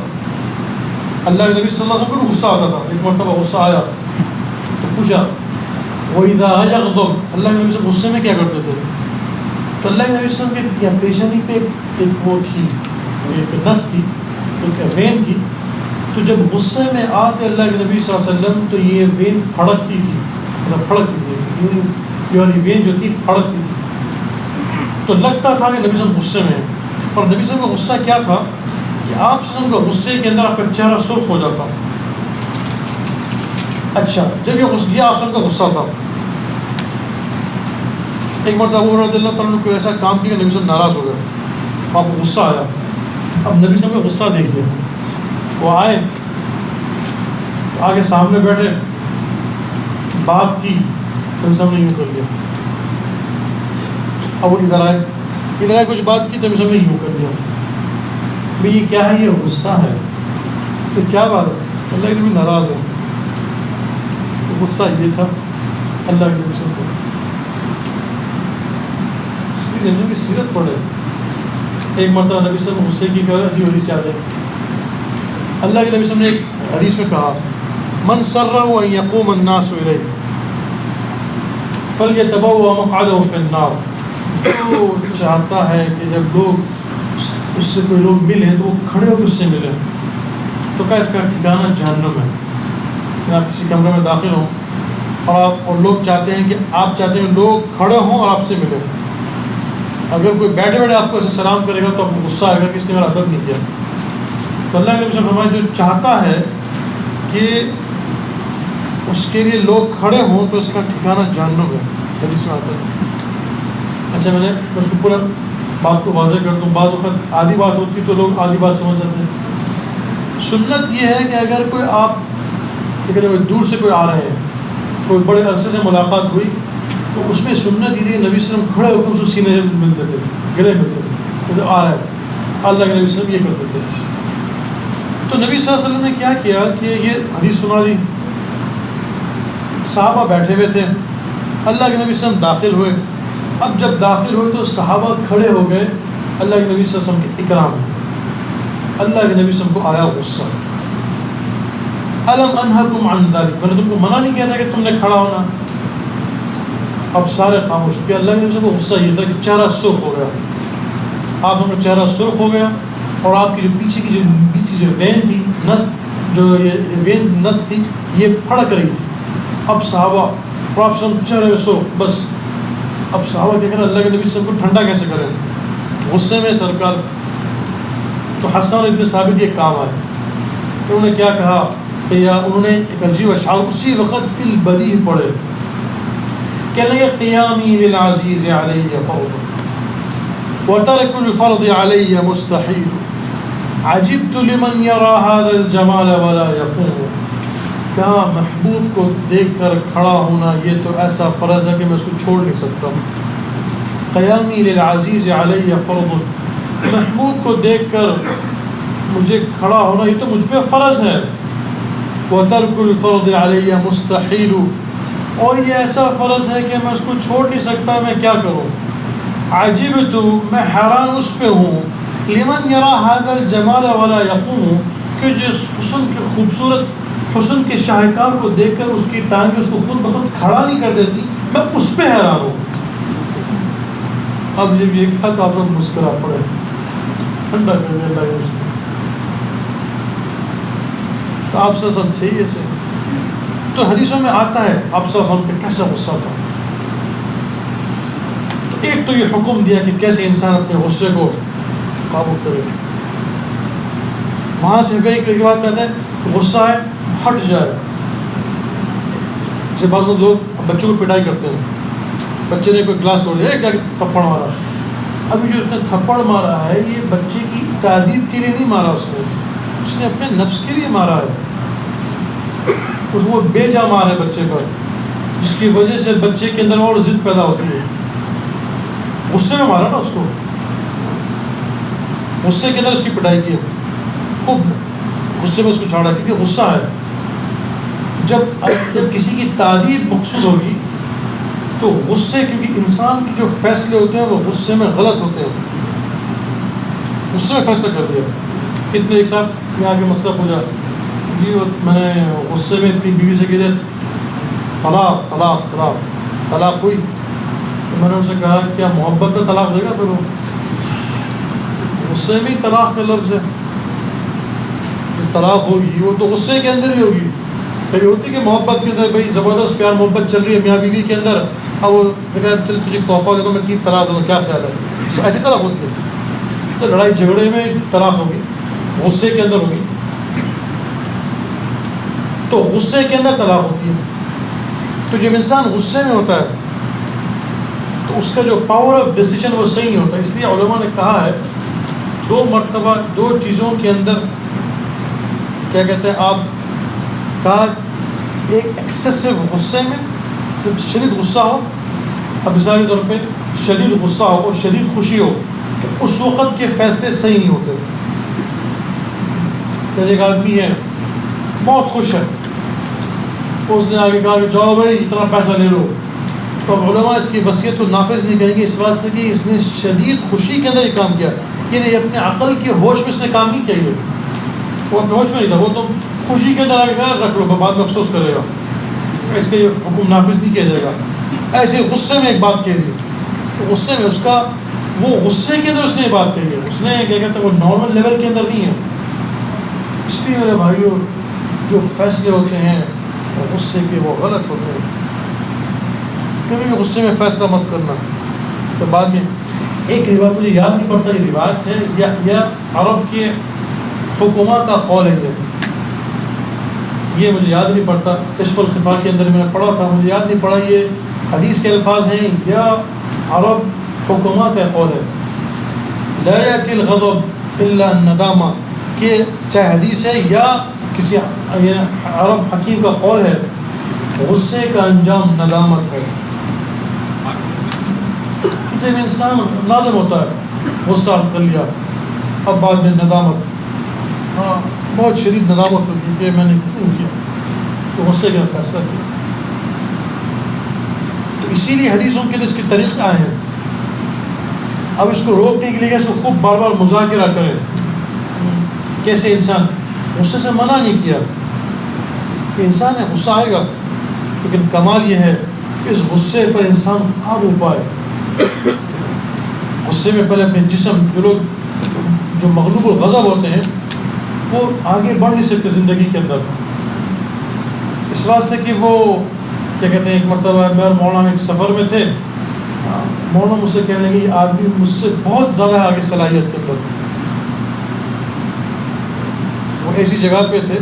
اللہ کے نبی صلی اللہ علیہ وسلم کو غصہ آتا تھا. ایک مرتبہ غصہ آیا تو پوچھا وَإِذَا يَغْضَبْ, اللہ کے نبی صلی غصے میں کیا کرتے تھے؟ تو اللہ کے نبی صلی اللہ علیہ وسلم کے پیشانی پہ ایک وہ تھی, ایک نس تھی, ایک وین تھی, تو جب غصے میں آتے اللہ کے نبی صلی اللہ علیہ وسلم تو یہ وین پھڑکتی تھی، ایسا پھڑکتی تھی، یہ والی وین جو تھی پھڑکتی تھی، تو لگتا تھا کہ نبی صلی اللہ علیہ وسلم غصے میں ہیں۔ اور نبی صلی اللہ علیہ وسلم کا غصہ کیا تھا کہ آپ صلی اللہ علیہ وسلم کا غصے کے اندر آپ کا چہرہ سرخ ہو جاتا۔ اچھا جب یہ آپ صلی اللہ علیہ وسلم کا غصہ تھا، ایک مرتبہ ابو ہریرہ رضی اللہ تعالیٰ نے کوئی ایسا کام کیا کہ نبی صلی اللہ علیہ وسلم ناراض ہو گئے، آپ کو غصہ آیا۔ اب نبی صلی اللہ علیہ وسلم کا غصہ دیکھیے، وہ آئے آگے سامنے بیٹھے، بات کی تو سب نے یوں کر لیا۔ اب وہ ادھر آئے کچھ بات کی تو سب نے یوں کر لیا۔ بھئی یہ کیا ہے؟ یہ غصہ ہے۔ تو کیا بات ہے؟ اللہ کے نبی ناراض ہے۔ تو غصہ یہ تھا اللہ کے نبی صلی اللہ علیہ وسلم، اس لیے نبی کی سیرت پڑھے۔ ایک مرتبہ نبی صلی اللہ علیہ وسلم غصے کی عجیب حدیث یاد ہے۔ اللہ کے نبی صلی اللہ علیہ وسلم نے ایک حدیث میں کہا، من سرہ ان یقوم الناس الیہ فلیتبوأ مقعدہ فی النار، جو چاہتا ہے کہ جب لوگ اس سے کوئی لوگ ملیں تو وہ کھڑے ہو کے اس سے ملیں، تو کیا اس کا ٹھکانہ جہنم ہے۔ آپ کسی کمرے میں داخل ہوں اور لوگ چاہتے ہیں کہ آپ چاہتے ہیں لوگ کھڑے ہوں اور آپ سے ملیں، اگر کوئی بیٹھے بیٹھے آپ کو ایسے سلام کرے گا تو آپ کو غصہ آئے گا کہ اس نے میرا ادب نہیں کیا۔ تو اللہ کے نبی صلی اللہ علیہ وسلم فرمایا جو چاہتا ہے کہ اس کے لیے لوگ کھڑے ہوں تو اس کا ٹھکانہ جہنم ہے، حدیث میں آتا ہے۔ اچھا میں نے اس کو پورا بات کو واضح کر دوں، بعض وقت آدھی بات ہوتی تو لوگ آدھی بات سمجھ جاتے ہیں۔ سنت یہ ہے کہ اگر کوئی آپ دور سے کوئی آ رہے ہیں، کوئی بڑے عرصے سے ملاقات ہوئی، تو اس میں سنت یہ تھی کہ نبی صلی اللہ علیہ وسلم کھڑے ہو کے اس کو سینے سے ملتے تھے، گلے ملتے تھے، تو آ رہا ہے اللہ کے نبی صلی اللہ علیہ وسلم یہ کرتے تھے۔ تو نبی صلی اللہ علیہ وسلم نے کیا کیا کہ یہ حدیث سنا دی، صحابہ بیٹھے ہوئے تھے، اللہ کے نبی صلی اللہ علیہ وسلم داخل ہوئے۔ اب جب داخل ہوئے تو صحابہ کھڑے ہو گئے اللہ کے نبی صلی اللہ علیہ وسلم کے اکرام میں۔ اللہ کے نبی صلی اللہ علیہ وسلم کو آیا غصہ، الم انہکم عن ذلک، میں نے تم کو منع نہیں کیا تھا کہ تم نے کھڑا ہونا؟ اب سارے خاموش کہ اللہ کے نبی صلی اللہ علیہ وسلم کو غصہ یہ تھا کہ چہرہ سرخ ہو گیا، آپ کا چہرہ سرخ ہو گیا، اور آپ کی جو پیچھے کی جو وین تھی، نس جو یہ وین نس تھی یہ پھڑک رہی تھی۔ اب صحابہ اور آپ سب چہرے میں سرخ، بس اب صحابہ کیا کریں اللہ کے نبی صلی اللہ علیہ وسلم کو ٹھنڈا کیسے کریں، غصے میں سرکار۔ تو حسان ابن ثابت یہ کام آئے، تو انہوں نے کیا کہا کہ یا انہوں نے ایک عجیب اشعار اسی وقت فی البدیع پڑھے کہ لئے قیامی للعزیز علی فرض وترک الفرض علی مستحیل عجبت لمن یرا هذا الجمال ولا یقوم، کہا محبوب کو دیکھ کر کھڑا ہونا یہ تو ایسا فرض ہے کہ میں اس کو چھوڑ نہیں سکتا۔ قیامی للعزیز علی فرض، محبوب کو دیکھ کر مجھے کھڑا ہونا یہ تو مجھ پہ فرض ہے۔ وترک الفرض علی مستحیل، اور یہ ایسا فرض ہے کہ میں اس کو چھوڑ نہیں سکتا، میں کیا کروں؟ عجبت، میں حیران اس پہ ہوں، لمن یرا هذا الجمال ولا یقوم، کہ جس حسن کے خوبصورت حسن کے شاہکار کو دیکھ کر اس کی ٹانگیں اس کو خود بخود کھڑا نہیں کر دیتی، میں اس پہ حیران ہوں۔ اب جب یہ کہا تو آپ سب مسکرا پڑے، ٹھنڈا کر دیا اللہ کے رسول۔ تو آپ صلی اللہ علیہ وسلم تھے ایسے، تو حدیثوں میں آتا ہے آپ صلی اللہ علیہ وسلم کا کیسا غصہ تھا۔ تو ایک تو یہ حکم دیا کہ کیسے انسان اپنے غصے کو قابو کرے، وہاں سے ایک بات کہتے ہیں غصہ ہے ہٹ جائے۔ جیسے بعض لوگ بچوں کو پٹائی کرتے ہیں، بچے نے کوئی گلاس توڑ دیا، کیا تھپڑ مارا، ابھی جو اس نے تھپڑ مارا ہے یہ بچے کی تعدیب کے لیے نہیں مارا، اس نے اپنے نفس کے لیے مارا ہے، اس کو بے جا مار ہے بچے پر، جس کی وجہ سے بچے کے اندر اور ضد پیدا ہوتی ہے۔ غصے میں مارا نا اس کو، غصے کے اندر اس کی پٹائی کی، خوب غصے میں اس کو چھاڑا، کیونکہ غصہ ہے۔ جب کسی کی تعدیب مقصود ہوگی تو غصے، کیونکہ انسان کے جو فیصلے ہوتے ہیں وہ غصے میں غلط ہوتے ہیں، غصے میں فیصلہ کر دیا۔ اتنے ایک صاحب میں آگے مسئلہ پوچھا، جی میں نے غصے میں اپنی بیوی سے کہتے طلاق طلاق طلاق طلاق ہوئی، تو میں نے ان سے کہا کیا محبت میں طلاق دے گا؟ پھر وہ غصے میں ہی طلاق کا لفظ ہے، طلاق ہوگی وہ تو غصے کے اندر ہی ہوگی. کبھی ہوتی کہ محبت کے اندر بھائی زبردست پیار محبت چل رہی ہے میاں بیوی کے اندر, اب وہ چل تجھے تحفہ دے دو میں 3 طلاق دوں, کیا خیال ہے؟ ایسی طلاق ہوتی ہے. تو لڑائی جھگڑے میں طلاق ہوگی, غصے کے اندر ہوگی. تو غصے کے اندر طلاق ہوتی ہے. تو جب انسان غصے میں ہوتا ہے تو اس کا جو پاور آف ڈیسیجن وہ صحیح نہیں ہوتا. اس لیے علماء نے کہا ہے 2 مرتبہ 2 چیزوں کے اندر کیا کہتے ہیں آپ کہا, ایک ایکسیسو غصے میں جب شدید غصہ ہو, اب مثالی طور پہ شدید غصہ ہو اور شدید خوشی ہو تو اس وقت کے فیصلے صحیح نہیں ہوتے. جیسے ایک آدمی ہے بہت خوش ہے, اس نے آگے کہا کہ جاؤ بھائی اتنا پیسہ لے لو, تو اب علماء اس کی وصیت کو نافذ نہیں کریں گے اس واسطے کہ اس نے شدید خوشی کے اندر یہ کام کیا, یعنی اپنے عقل کے ہوش میں اس نے کام نہیں کیا. یہ وہ اپنے ہوش میں نہیں تھا, وہ تو خوشی کے اندر آگے کہا رکھ لو بعد میں افسوس کرے گا, اس کا یہ حکم نافذ نہیں کیا جائے گا. ایسے غصے میں ایک بات کہہ دی, تو غصے میں اس کا وہ غصے کے اندر اس نے یہ بات کہی ہے, اس نے کیا کہتے ہیں وہ نارمل لیول کے اندر نہیں ہے. اس لیے میرے بھائیوں جو فیصلے ہوتے ہیں غصے کے وہ غلط ہوتے ہیں. کبھی بھی غصے میں فیصلہ مت کرنا. تو بعد میں ایک روایت مجھے یاد نہیں پڑتا, یہ روایت ہے یا عرب کے حکماء کا قول ہے, یہ مجھے یاد نہیں پڑتا. کشف الخفا کے اندر میں نے پڑھا تھا, مجھے یاد نہیں پڑا یہ حدیث کے الفاظ ہیں یا عرب حکماء کا قول ہے. لا یأتی الغضب الا الندامہ, کہ چاہے حدیث ہے یا کسی عرب حکیم کا قول ہے, غصے کا انجام ندامت ہے. جب انسان نادم ہوتا ہے, غصہ کر لیا, اب بعد میں ندامت, بہت شدید ندامت ہوتی ہے کہ میں نے کیوں کیا, تو غصے کا فیصلہ کیا. تو اسی لیے حدیثوں کے لیے اس کے طریقے آئے ہیں. اب اس کو روکنے کے لیے اس کو خوب بار بار مذاکرہ کریں, کیسے انسان غصے سے منع نہیں کیا کہ انسان ہے غصہ آئے گا, لیکن کمال یہ ہے کہ اس غصے پر انسان قابو پائے. غصے میں پہلے اپنے جسم, جو لوگ جو مغلوب الغضب ہوتے ہیں وہ آگے بڑھ نہیں سکتے زندگی کے اندر, اس واسطے کہ وہ کیا کہتے ہیں, ایک مرتبہ میں اور مولانا ایک سفر میں تھے, مولانا مجھ سے کہنے لگے یہ آدمی مجھ سے بہت زیادہ آگے صلاحیت کے اندر. وہ ایسی جگہ پہ تھے,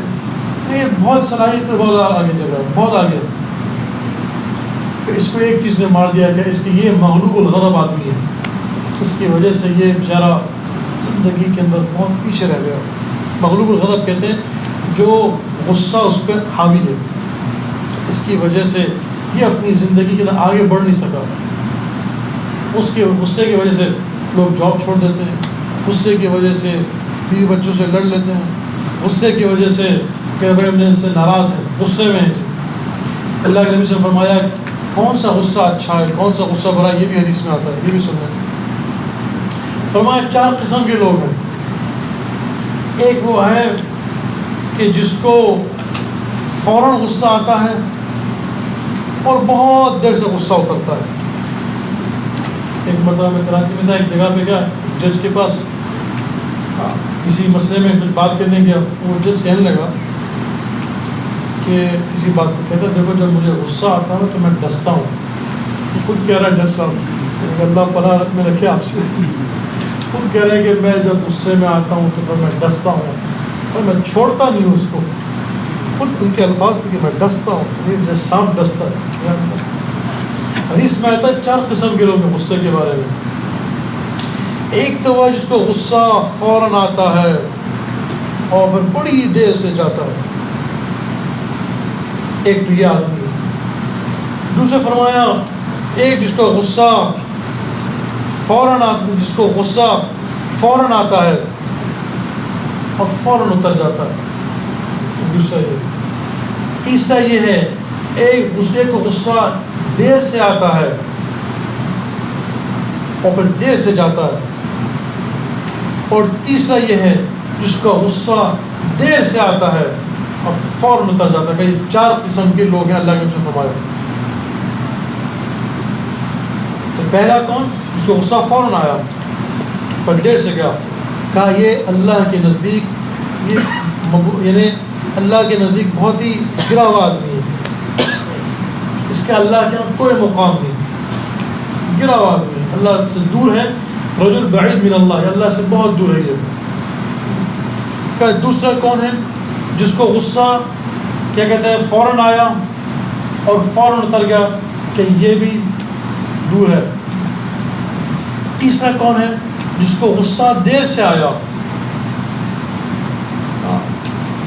یہ بہت صلاحیت ہے, بہت آگے جگہ, بہت آگے. تو اس کو ایک چیز نے مار دیا کہ اس کی یہ مغلوب الغضب آدمی ہے, اس کی وجہ سے یہ بیچارہ زندگی کے اندر بہت پیچھے رہ گیا. مغلوب الغضب کہتے ہیں جو غصہ اس پہ حاوی ہے, اس کی وجہ سے یہ اپنی زندگی کے اندر آگے بڑھ نہیں سکا. اس کے غصے کی وجہ سے لوگ جاب چھوڑ دیتے ہیں, غصے کی وجہ سے بیوی بچوں سے لڑ لیتے ہیں, غصے کی وجہ سے کہ بڑے ہم ان سے ناراض ہیں, غصے میں ہیں. اللہ کے نبی سے فرمایا کون سا غصہ اچھا ہے, کون سا غصہ برا ہے, یہ بھی حدیث میں آتا ہے, یہ بھی سننا. فرمایا 4 قسم کے لوگ ہیں. ایک وہ ہے کہ جس کو فوراً غصہ آتا ہے اور بہت دیر سے غصہ اترتا ہے. ایک مرتبہ میں کراچی میں تھا, ایک جگہ پہ گیا جج کے پاس, کسی مسئلے میں کچھ بات کرنے گیا. وہ جج کہنے لگا کہ کسی بات پہ کہتا ہے دیکھو جب مجھے غصہ آتا ہے تو میں ڈستا ہوں. خود کہہ رہا ہے جج صاحب, اللہ پناہ میں رکھے آپ سے, خود کہہ رہے ہیں کہ میں جب غصے میں آتا ہوں تو میں ڈستا ہوں اور میں چھوڑتا نہیں ہوں اس کو. خود ان کے الفاظ تھے کہ میں ڈستا ہوں, یہ جیسے سانپ ڈستا ہے. حدیث میں آتا ہے 4 قسم کے لوگ ہیں غصے کے بارے میں. ایک تو وہ جس کو غصہ فوراً آتا ہے اور پھر بڑی دیر سے جاتا ہے, ایک تو یہ آدمی ہے. دوسرے فرمایا ایک جس کو غصہ جس کو غصہ فوراً آتا ہے اور فوراً اتر جاتا ہے. دوسرا یہ. تیسرا یہ ہے ایک دوسرے کو غصہ دیر سے آتا ہے اور پھر دیر سے جاتا ہے. اور تیسرا یہ ہے جس کا غصہ دیر سے آتا ہے اور فوراً اتر جاتا ہے. کہ یہ 4 قسم کے لوگ ہیں اللہ کے سے فرمایا. تو پہلا کون, جس کو غصہ فوراً آیا پر دیر سے گیا, کہا یہ اللہ کے نزدیک یہ یعنی اللہ کے نزدیک بہت ہی گرا ہوا آدمی ہے، اس کا اللہ کے یہاں کوئی مقام نہیں، گرا ہوا آدمی ہے، اللہ سے دور ہے، رجل بعید من اللہ، اللہ سے بہت دور ہے یہ۔ کہ دوسرا کون ہے جس کو غصہ کیا کہتے ہیں فوراً آیا اور فوراً اتر گیا، کہ یہ بھی دور ہے۔ تیسرا کون ہے جس کو غصہ دیر سے آیا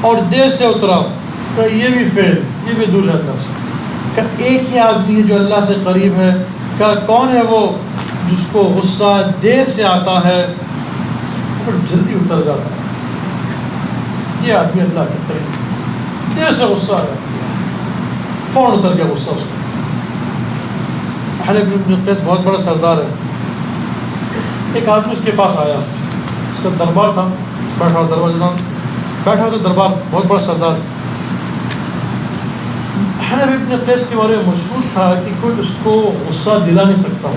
اور دیر سے اترا، کہ یہ بھی فیل، یہ بھی دور ہے اللہ سے۔ کہ ایک ہی آدمی ہے جو اللہ سے قریب ہے، کہ کون ہے وہ جس کو غصہ دیر سے آتا ہے اور جلدی اتر جاتا ہے، یہ آدمی اللہ کے قریب، دیر سے غصہ آیا فوراً اتر گیا غصہ اس کو۔ حنف بن قیس بہت بڑا سردار ہے، ایک آدمی اس کے پاس آیا، اس کا دربار تھا، بیٹھا ہوا دربار بیٹھا ہوا تو دربار، بہت بڑا سردار۔ حنف بن قیس کے بارے میں مشہور تھا کہ کوئی اس کو غصہ دلا نہیں سکتا،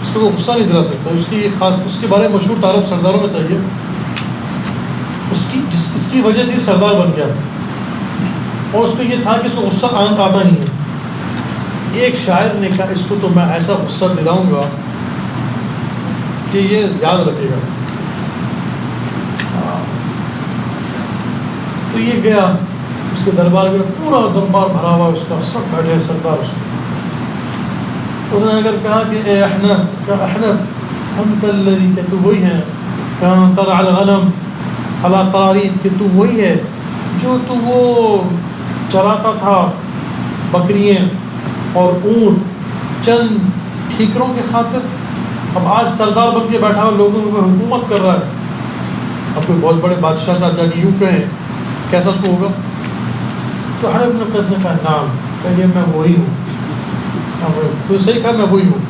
اس کو غصہ نہیں دلا سکتا، اس کی خاص اس کے بارے میں مشہور تھا، عرب سرداروں میں تھا یہ، اس کی وجہ سے یہ سردار بن گیا، اور اس کو یہ تھا کہ اس کو غصہ آتا نہیں ہے۔ ایک شاعر نے کہا اس کو تو میں ایسا غصہ دلاؤں گا کہ یہ یاد رکھے گا۔ تو یہ گیا اس کے دربار میں، پورا دربار بھرا ہوا اس کا، سب بیٹھے سردار اس نے اگر کہا کہ اے احنف، کہ احنف انت الذی، کہ تو وہی ہے، کان ترعى الغنم على قرارید، کہ تو وہی ہے جو تو وہ چراتا تھا بکریاں اور اونٹ چند ٹھیکروں کے خاطر، اب آج سردار بن کے بیٹھا ہوا لوگوں کو حکومت کر رہا ہے۔ اب کوئی بہت بڑے بادشاہ صاحب جا کے یوں کہیں کیسا اس کو ہوگا؟ تو حنف بن قیس نے کہا نام، کہ میں وہی ہوں، تو صحیح کہا میں وہی ہوں۔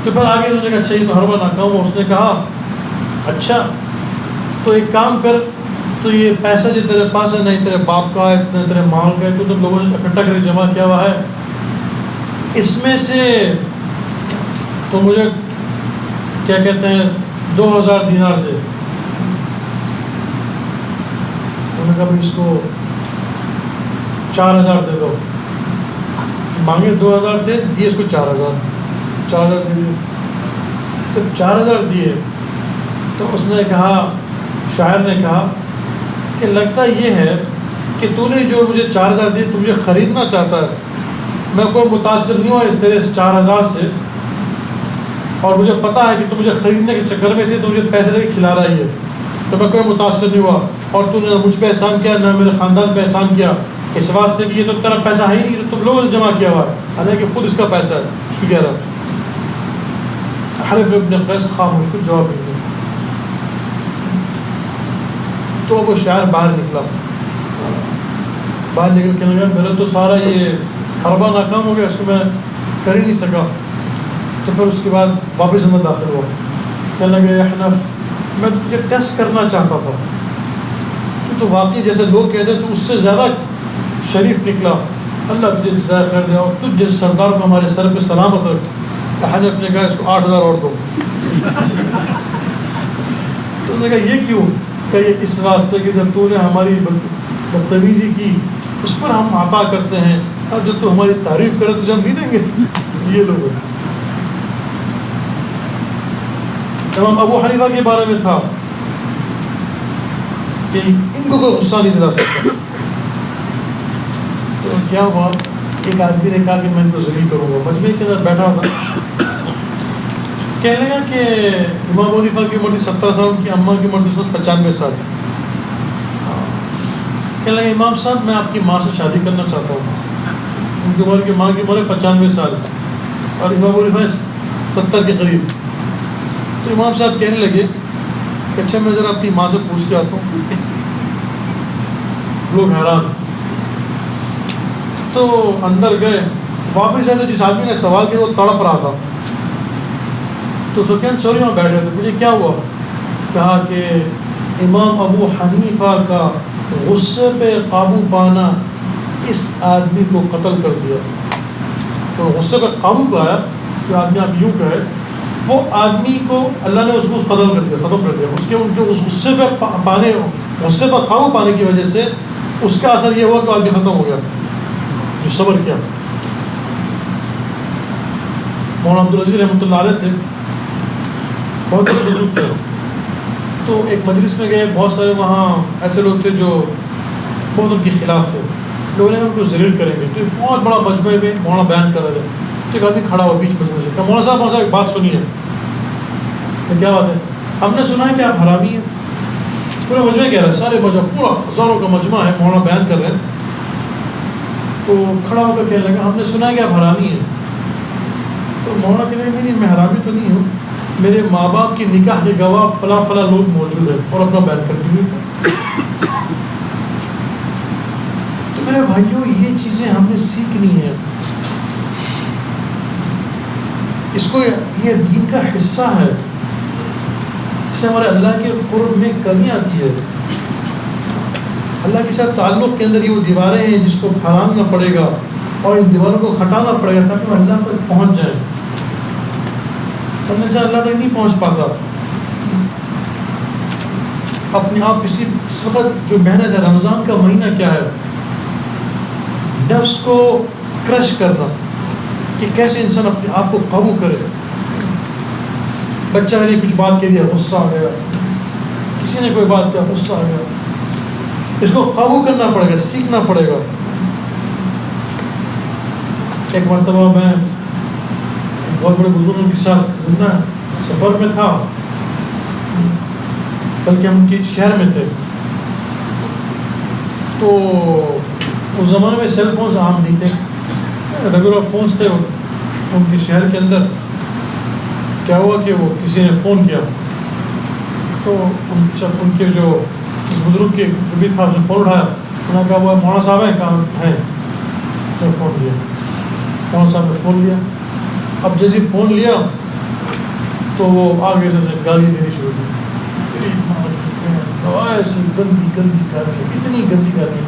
تو پھر آگے انہوں نے کہا اچھا یہ تو ہر بار ناکام ہو، اس نے کہا اچھا تو ایک کام کر، تو یہ پیسہ جو تیرے پاس ہے، نہیں تیرے باپ کا ہے، نہ تیرے مال کا ہے، تو تم لوگوں نے اکٹھا کر کے جمع کیا ہوا ہے، اس میں سے تو مجھے کیا کہتے ہیں 2000 دینار دے۔ انہوں نے کہا بھائی اس کو 4000 دے دو، مانگے 2000 تھے، دیے اس کو 4000 دے دیے۔ جب 4000 دیے تو اس نے کہا، شاعر نے کہا کہ لگتا یہ ہے کہ تو نے جو مجھے 4000 دیے تو مجھے خریدنا چاہتا ہے، میں کوئی متاثر نہیں ہوا اس تیرے 4000 سے، اور مجھے پتہ ہے کہ تو مجھے خریدنے کے چکر میں سے تو مجھے پیسے دے کے کھلا رہا ہی ہے، تو میں کوئی متاثر نہیں ہوا، اور تو نے مجھ پہ احسان کیا نہ میرے خاندان پہ احسان کیا، اس واسطے کہ یہ تو تیرا پیسہ ہے ہی نہیں، تم لوگوں سے جمع کیا ہوا ہے، حالانکہ خود اس کا پیسہ ہے، اس کو کہہ رہا ہے۔ حنف بن قیس خاموش، کو جواب نہیں دیا۔ تو وہ شاعر باہر نکلا، باہر نکل کے لگا میرا تو سارا یہ حربہ ناکام ہو گیا، اس کو میں کر ہی نہیں سکا۔ تو پھر اس کے بعد واپس اندر داخل ہوا، کہنے لگا حنف میں تو تجھے ٹیسٹ کرنا چاہتا تھا، تو واقعی جیسے لوگ کہتے ہیں تو اس سے زیادہ شریف نکلا، اللہ تجھے جزائے خیر دے، اور تجھ جس سردار کو ہمارے سر پہ سلامت رکھ۔ حنف نے کہا اس کو 8000 اور دو۔ تو نے کہا یہ کیوں؟ کہ یہ اس واسطے کہ جب تو نے ہماری بدتمیزی کی اس پر ہم عطا کرتے ہیں، اب جب تو ہماری تعریف کرے تو ہم نہیں دیں گے۔ یہ لوگ امام ابو حنیفہ کے بارے میں تھا کہ ان کو کوئی غصہ نہیں دلا سکتا۔ تو کیا ہوا، ایک آدمی نے کہا کہ میں ان کو ذلیل کروں گا، مجمع کے اندر بیٹھا تھا، کہنے لگا کہ امام ابو حنیفہ کی عمر تھی 17 سال، ان کی اماں کی عمر تھی 95 سال۔ کہنے لگا امام صاحب میں آپ کی ماں سے شادی کرنا چاہتا ہوں، ان کی عمر کی ماں کی عمر ہے 95 سال اور امام ابو حنیفہ 70 کے قریب۔ تو امام صاحب کہنے لگے کہ اچھا میں ذرا اپنی ماں سے پوچھ کے آتا ہوں۔ لوگ حیران، تو اندر گئے، واپس آئے تو جس آدمی نے سوال کیا وہ تڑپ رہا تھا۔ تو سفیان ثوری وہاں بیٹھے تھے، مجھے کیا ہوا؟ کہا کہ امام ابو حنیفہ کا غصے پہ قابو پانا اس آدمی کو قتل کر دیا۔ تو غصے پہ قابو پایا کہ آدمی آپ یوں کہے وہ آدمی کو اللہ نے اس کو ختم کر دیا اس کے ان کے اس غصے پر قابو پانے کی وجہ سے اس کا اثر یہ ہوا کہ آدمی ختم ہو گیا جو صبر کیا. مولانا عبدالعزیز رحمۃ اللہ علیہ تھے, بہت بڑے بزرگ تھے. تو ایک مجلس میں گئے, بہت سارے وہاں ایسے لوگ تھے جو بہت ان کے خلاف تھے. لوگوں نے ان کو ذلیل کریں گے, تو بہت بڑا مجمع میں مولانا بیان کر رہے تھے. تو ایک آدمی کھڑا ہوا بیچ مجمع سے, کہا مولانا صاحب ایک بات سنیے. کیا بات ہے؟ ہم نے سنا ہے کہ آپ حرامی ہیں. پورا مجمع کہہ رہا ہے, سارے مجمع پورا ہزاروں کا مجمع ہے, مولانا بیان کر رہے ہیں. تو کھڑا ہو کر کہنے لگا ہم نے سنا ہے کہ آپ حرامی ہیں. تو مولانا کہنے لگے نہیں, میں حرامی تو نہیں ہوں, میرے ماں باپ کی نکاح کے گواہ فلاں فلاں لوگ موجود ہیں, اور اپنا بیان کرتی ہوئی. تو میرے بھائیوں یہ چیزیں ہم نے سیکھنی ہیں, اس کو یہ دین کا حصہ ہے. اس سے ہمارے اللہ کے قرب میں کمی آتی ہے. اللہ کے ساتھ تعلق کے اندر یہ وہ دیواریں ہیں جس کو پھیلانا پڑے گا اور ان دیواروں کو ہٹانا پڑے گا تاکہ وہ اللہ تک پہنچ جائیں. اللہ تک نہیں پہنچ پاتا. اپنے آپ اس وقت جو محنت ہے, رمضان کا مہینہ کیا ہے, نفس کو کرش کرنا کہ کیسے انسان اپنے آپ کو قابو کرے. بچہ نے کچھ بات کہہ دیا, غصہ آ گیا, کسی نے کوئی بات کیا, غصہ آ گیا. اس کو قابو کرنا پڑے گا, سیکھنا پڑے گا. ایک مرتبہ میں بہت بڑے بزرگوں کے ساتھ زندہ سفر میں تھا, بلکہ ہم ان کے شہر میں تھے. تو اس زمانے میں سیل فونز عام نہیں تھے, ریگولر فونز تھے ان کے شہر کے اندر. کیا ہوا کہ وہ کسی نے فون کیا, تو ان کے جو اس بزرگ کے جو بھی تھا اس نے فون اٹھایا. انہوں نے کہا وہ مولانا صاحب ہیں, کہاں ہیں؟ میں فون لیا. مولانا صاحب نے فون لیا. اب جیسے فون لیا تو وہ آگے سے گالی دینی شروع کی. ایسی گندی گالیاں, اتنی گندی گالیاں.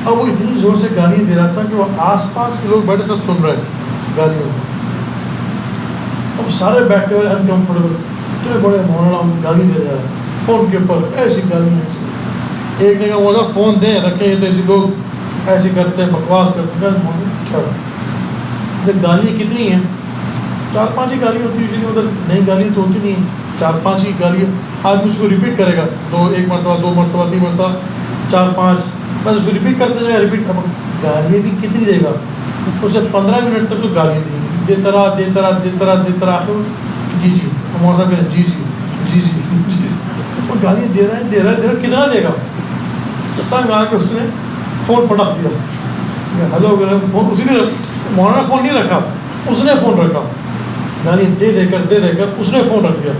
اب وہ اتنی زور سے گالیاں دے رہا تھا کہ وہ آس پاس کے لوگ بیٹھے سب سن رہے ہیں گالیوں. اب سارے بیٹھے ہوئے انکمفرٹیبل, اتنے بڑے مولانا گالی دے رہا ہے فون کے اوپر, ایسی گالیاں ایسی. ایک نے کہا مولانا فون دیں رکھیں, یہ تو ایسے لوگ ایسے کرتے ہیں, بکواس کرتے ہیں. گالیاں کتنی ہیں؟ 4-5 ہی گالیاں ہوتی ہیں, ادھر نئی گالیاں تو ہوتی نہیں ہیں, 4-5 ہی گالیاں. آدمی اس کو ریپیٹ کرے گا, 1 مرتبہ 2 مرتبہ 3 مرتبہ 4-5, بس اس کو ریپیٹ کرتے جائے گا. ریپیٹ اب گالیاں بھی کتنی دے گا, اسے 15 منٹ تک تو گالیاں دی, دیتا رہا. آخر جی مولانا صاحب جی وہ گالیاں دے رہا ہے, کتنا دے گا. تنگ آ کے اس نے فون پٹک دیا. ہلو فون اسی نے, مولانا فون نہیں رکھا, اس نے فون رکھا. گالیاں دے کر اس نے فون رکھ دیا.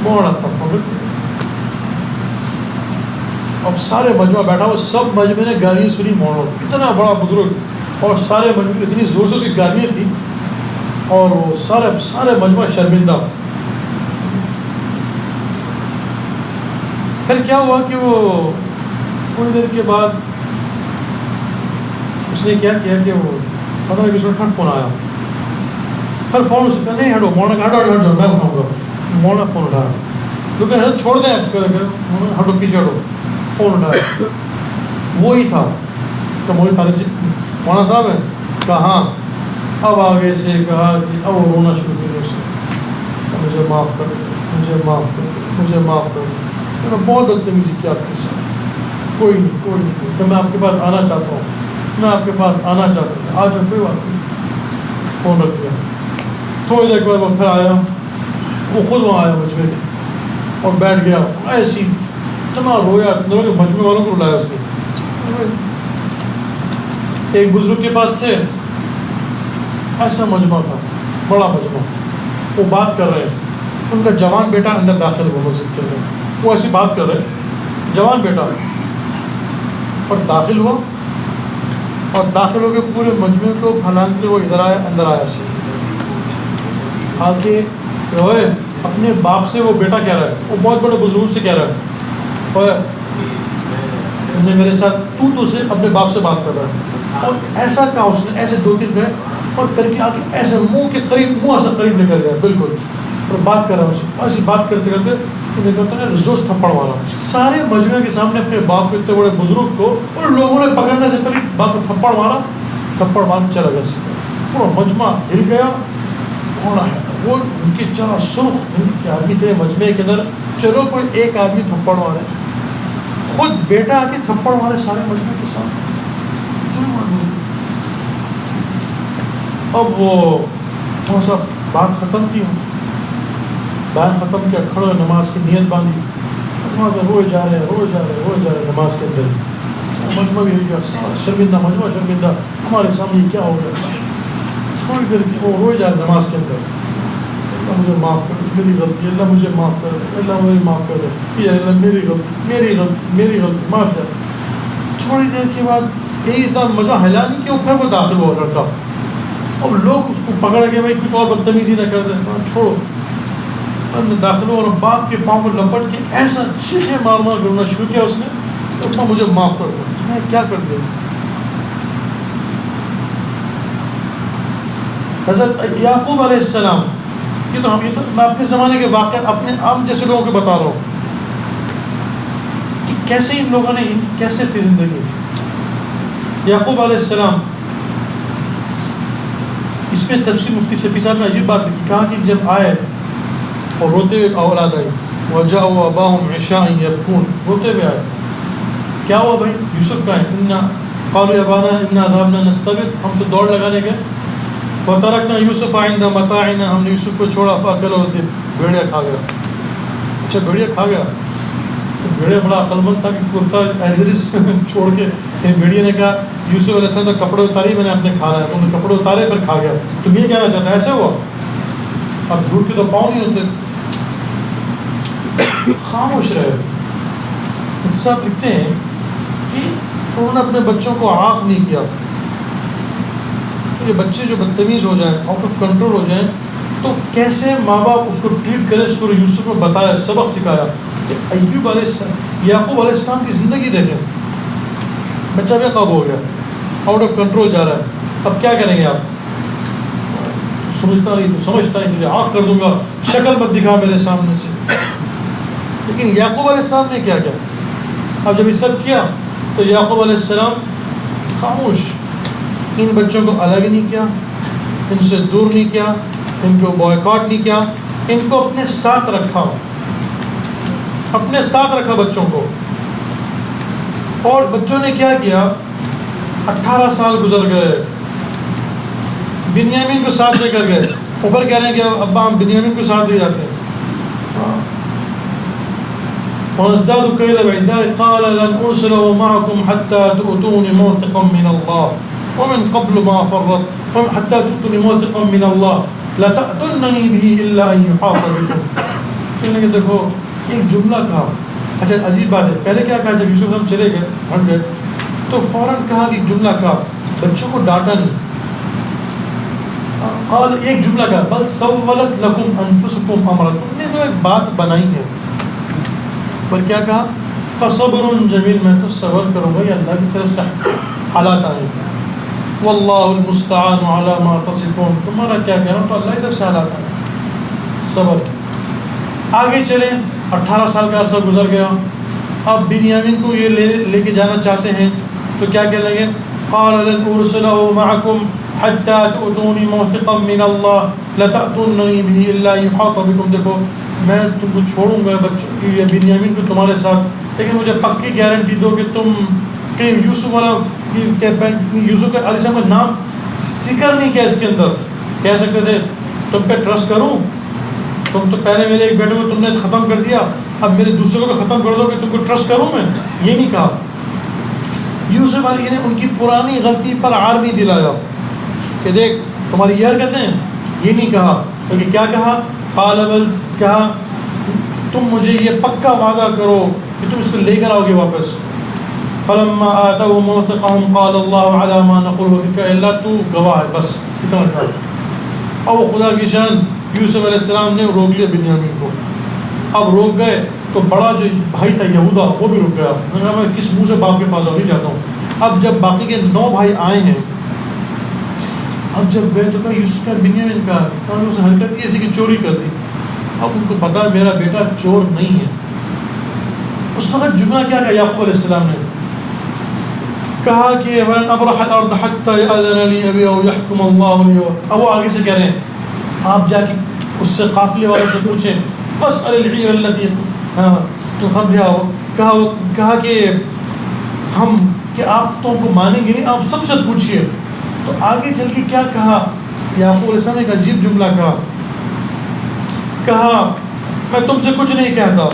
مولانا اپنا فون رکھ دیا. اب سارے مجمع بیٹھا ہوا, سب مجمع نے گالیاں سنی. مولانا اتنا بڑا بزرگ, اور سارے مجمع اتنی زور سے اس کی گالیاں تھیں, اور وہ سارے مجمع شرمندہ. پھر کیا ہوا کہ وہ تھوڑی دیر کے بعد اس نے کیا کیا کہ وہ 15-20 منٹ پھر فون آیا. پھر فون سے کہا نہیں ہٹو, مولانا ہٹو میں اٹھاؤں گا. مولانا فون اٹھایا, لیکن چھوڑ دیں, ہٹو پیچھے ہٹو. فون اٹھایا, وہی تھا کہ مولانا صاحب ہیں, کہا ہاں. اب آگے سے کہا کہ اب وہ رونا شروع کیا, مجھے معاف کر دے. میں نے بہت بدتمیزی کی آپ کے ساتھ. کوئی نہیں کہ میں آپ کے پاس آنا چاہتا ہوں, آ جاؤ, کوئی بات نہیں. فون رکھ دیا. تھوڑی دیر کے بعد وہ پھر آیا, وہ خود وہاں آیا مجمع میں اور بیٹھ گیا. ایسی اتنا رویا, مجمع والوں کو رلایا اس نے. ایک بزرگ کے پاس تھے, ایسا مجمع تھا, بڑا مجمع, وہ بات کر رہے ہیں. ان کا جوان بیٹا اندر داخل ہوا مسجد کے اندر, وہ ایسی بات کر رہے ہیں, جوان بیٹا, اور داخل ہوا, اور داخل ہو کے پورے مجمع کو پھیلانتے وہ ادھر آیا, اندر آیا سے آ کے اپنے باپ سے وہ بیٹا کہہ رہا ہے, وہ بہت بڑے بزرگ سے کہہ رہا ہے, نے میرے ساتھ تو سے اپنے باپ سے بات کر رہا ہے. اور ایسا کہا اس نے, ایسے 2-3 گئے اور کر کے آ کے ایسے منہ سے قریب نکل گیا بالکل. اور بات کر رہا ہوں اسے، ایسی بات کرتے کرتے تو دیکھا ہوتا ہے زوز تھپڑ مارا سارے مجمع کے سامنے اپنے باپ کو، اتنے بڑے بزرگ کو، اور لوگوں نے پکڑنے سے پہلے باپ کو تھپڑ مارا، تھپڑ مار چلا گیا سیدھا، پورا مجمع ہل گیا. اور وہ ان کے چارہ سرخ کہ آدمی تھے مجمع کے اندر، چلو کوئی ایک آدمی تھپڑ مارے، خود بیٹا آ کے تھپڑ مارے سارے مجمع کے سامنے. اب وہ تھوڑا سا بات ختم کی، بیان ختم کیا، کھڑے نماز کی نیت باندھی، روئے جا رہے نماز کے اندر. مجمع بھی ہل گیا، شرمندہ مجمع، شرمندہ ہمارے سامنے کیا ہو گیا. تھوڑی دیر کی وہ روئے جا رہے نماز کے اندر، اللہ مجھے معاف کر دے، میری غلطی، اللہ مجھے معاف کر دے، اللہ مجھے معاف کر دے، یا اللہ میری غلطی معاف کر. تھوڑی دیر کے بعد یہی اتنا مجمع ہلا نہیں کہ وہ پھر وہ داخل ہوا لڑکا. اب لوگ اس کو پکڑ کے بھائی کچھ اور بدتمیزی نہ کر دیں، چھوڑو. داخل ہو اور باپ کے پاؤں کو لپٹ کے ایسا چیخیں مارنا کرنا شروع کیا اس نے، تو مجھے معاف کر دو. میں کیا کر دیا؟ حضرت یعقوب علیہ السلام، یہ تو میں اپنے زمانے کے واقعات اپنے عام جیسے لوگوں کو بتا رہا ہوں کہ کیسے ان لوگوں نے کیسے تھی زندگی. یعقوب علیہ السلام، اس میں تفسیر مفتی شفیع صاحب نے عجیب بات لکھی، کہا کہ جب آئے اور روتے ہوئے اولاد آئی، وجاءوا اباهم عشاء يبكون، روتے ہوئے آئے. کیا ہوا بھائی؟ یوسف کا ہے، قالوا يا ابانا انا ذهبنا نستبق، ہم تو دوڑ لگانے گئے. وتركنا يوسف عند متاعنا، ہم نے یوسف کو چھوڑا، فاكله بھیڑیا کھا گیا. اچھا بھیڑیا کھا گیا، تو بھیڑیا بڑا عقل مند تھا کہ کرتا ایزرس چھوڑ کے، بھیڑیا نے کہا یوسف علیہ السلام نے کپڑے اتاری، میں نے اپنے کھانا ہے، تو انہوں نے کپڑے اتارے پر کھا گیا. تم یہ کہنا چاہتا ہے ایسے ہوا؟ اب جھوٹ کے تو پاؤں نہیں ہوتے. خاموش رہے. صاحب لکھتے ہیں کہ انہوں نے اپنے بچوں کو عاق نہیں کیا. یہ بچے جو بدتمیز ہو جائیں، آؤٹ آف کنٹرول ہو جائیں، تو کیسے ماں باپ اس کو ٹریٹ کرے. سورہ یوسف میں بتایا، سبق سکھایا کہ ایوب علیہ السلام، یعقوب علیہ السلام کی زندگی دیکھیں. بچہ بے قاب ہو گیا، آؤٹ آف کنٹرول جا رہا ہے. اب کیا کریں گے آپ؟ سمجھتا نہیں تو سمجھتا نہیں، تجھے عاق کر دوں گا، شکل مت دکھا میرے سامنے سے. لیکن یعقوب علیہ السلام نے کیا کیا؟ اب جب یہ سب کیا تو یعقوب علیہ السلام خاموش. ان بچوں کو الگ نہیں کیا، ان سے دور نہیں کیا، ان کو بوائکاٹ نہیں کیا، ان کو اپنے ساتھ رکھا، اپنے ساتھ رکھا بچوں کو. اور بچوں نے کیا کیا؟ 18 سال گزر گئے، بنیامین کو ساتھ لے کر گئے. اوپر کہہ رہے ہیں کہ ابا ہم بنیامین کو ساتھ لے جاتے ہیں. وَازْدَادُوا كَيْلَ بَعِيدٍ قَالَ لَنْ أُرْسِلَهُ مَعَكُمْ حَتَّى تُؤْتُونِ مَوْثِقًا مِّنَ اللَّهِ وَمِنْ قَبْلُ مَا فَرَّطْتُمْ حَتَّى تُؤْتُونِ مَوْثِقًا مِّنَ اللَّهِ لَتَأْتُنَّنِي بِهِ إِلَّا أَن يُحَاطَ بِكُمْ. کہنے کہ دیکھو ایک جملہ کہا. اچھا عجیب بات ہے، پہلے کیا کہا؟ جب یوسف ہم چلے گئے، ہٹ گئے، تو فوراً کہا کہ ایک جملہ کہا، بچوں کو ڈانٹا نہیں. قال ایک جملہ کہا، بل سولت لکم انفسکم امرا، تم نے تو ایک بات بنائی ہے. پر کیا کہا؟ فصبر جمیل، میں تو صبر کروں گا، یہ اللہ کی طرف سے حالات آئے. واللہ المستعان علی ما تصفون، تمہارا کیا کہنا، تو اللہ کی طرف سے حالات آئے. صبر. آگے چلیں، 18 سال کا عرصہ گزر گیا. اب بنیامین کو یہ لے کے جانا چاہتے ہیں، تو کیا کہنے لگے؟ قال لن ارسله معكم حتى تؤتوني موثقا من الله لتأتونني به الا يحاط بكم. دیکھو میں تم کو چھوڑوں گا بچوں کی یا بنیامین کو تمہارے ساتھ، لیکن مجھے پکی گارنٹی دو کہ تم کہ یوسف والا یوسف علیہ السلام کا نام ذکر نہیں کیا اس کے اندر. کہہ سکتے تھے تم پہ ٹرسٹ کروں، تم تو پہلے میرے ایک بیٹے کو تم نے ختم کر دیا، اب میرے دوسرے کو بھی ختم کر دو کہ تم کو ٹرسٹ کروں میں. یہ نہیں کہا. یوسف علیہ نے ان کی پرانی غلطی پر عار نہیں دلایا کہ دیکھ تمہاری یہ حرکتیں، یہ نہیں کہا. بلکہ کیا کہا؟ قال بل، کہا تم مجھے یہ پکا وعدہ کرو کہ تم اس کو لے کر آؤ گے واپس. فلما آتوا موثقهم قال الله على ما نقول، کہ اللہ تو گواہ ہے، بس اتنا کہا. اب خدا کی شان یوسف علیہ السلام نے روک لیا بنیامین کو. اب روک گئے تو بڑا جو بھائی تھا یہودا وہ بھی رک گیا. میں کس منہ سے باپ کے پاس نہیں جاتا ہوں. اب جب باقی کے 9 بھائی آئے ہیں، اب جب گئے تو کہا یوسف کا بنیامین کا، اس نے حرکت کی ایسی کہ چوری کر دی. اب ان کو پتا ہے میرا بیٹا چور نہیں ہے. اس وقت جملہ کیا کہا یعقوب علیہ السلام نے؟ کہا کہ وَلَنْ أَبْرَحَ الْأَرْضَ حَتَّى يَأْذَنَ لِي أَبِي أَوْ يَحْكُمَ اللَّهُ لِي. اب وہ آگے سے کہہ رہے ہیں آپ جا کے اس سے قافلے والے سے پوچھیں وَاسْأَلِ الْعِيرَ الَّتِي مِنْ قَبْلِهَا. کہا کہ آپ تو کو مانیں گے نہیں, آپ سب سے پوچھئے. تو آگے چل کے کیا کہا یعقوب علیہ السلام نے؟ ایک عجیب جملہ کہا میں تم سے کچھ نہیں کہتا.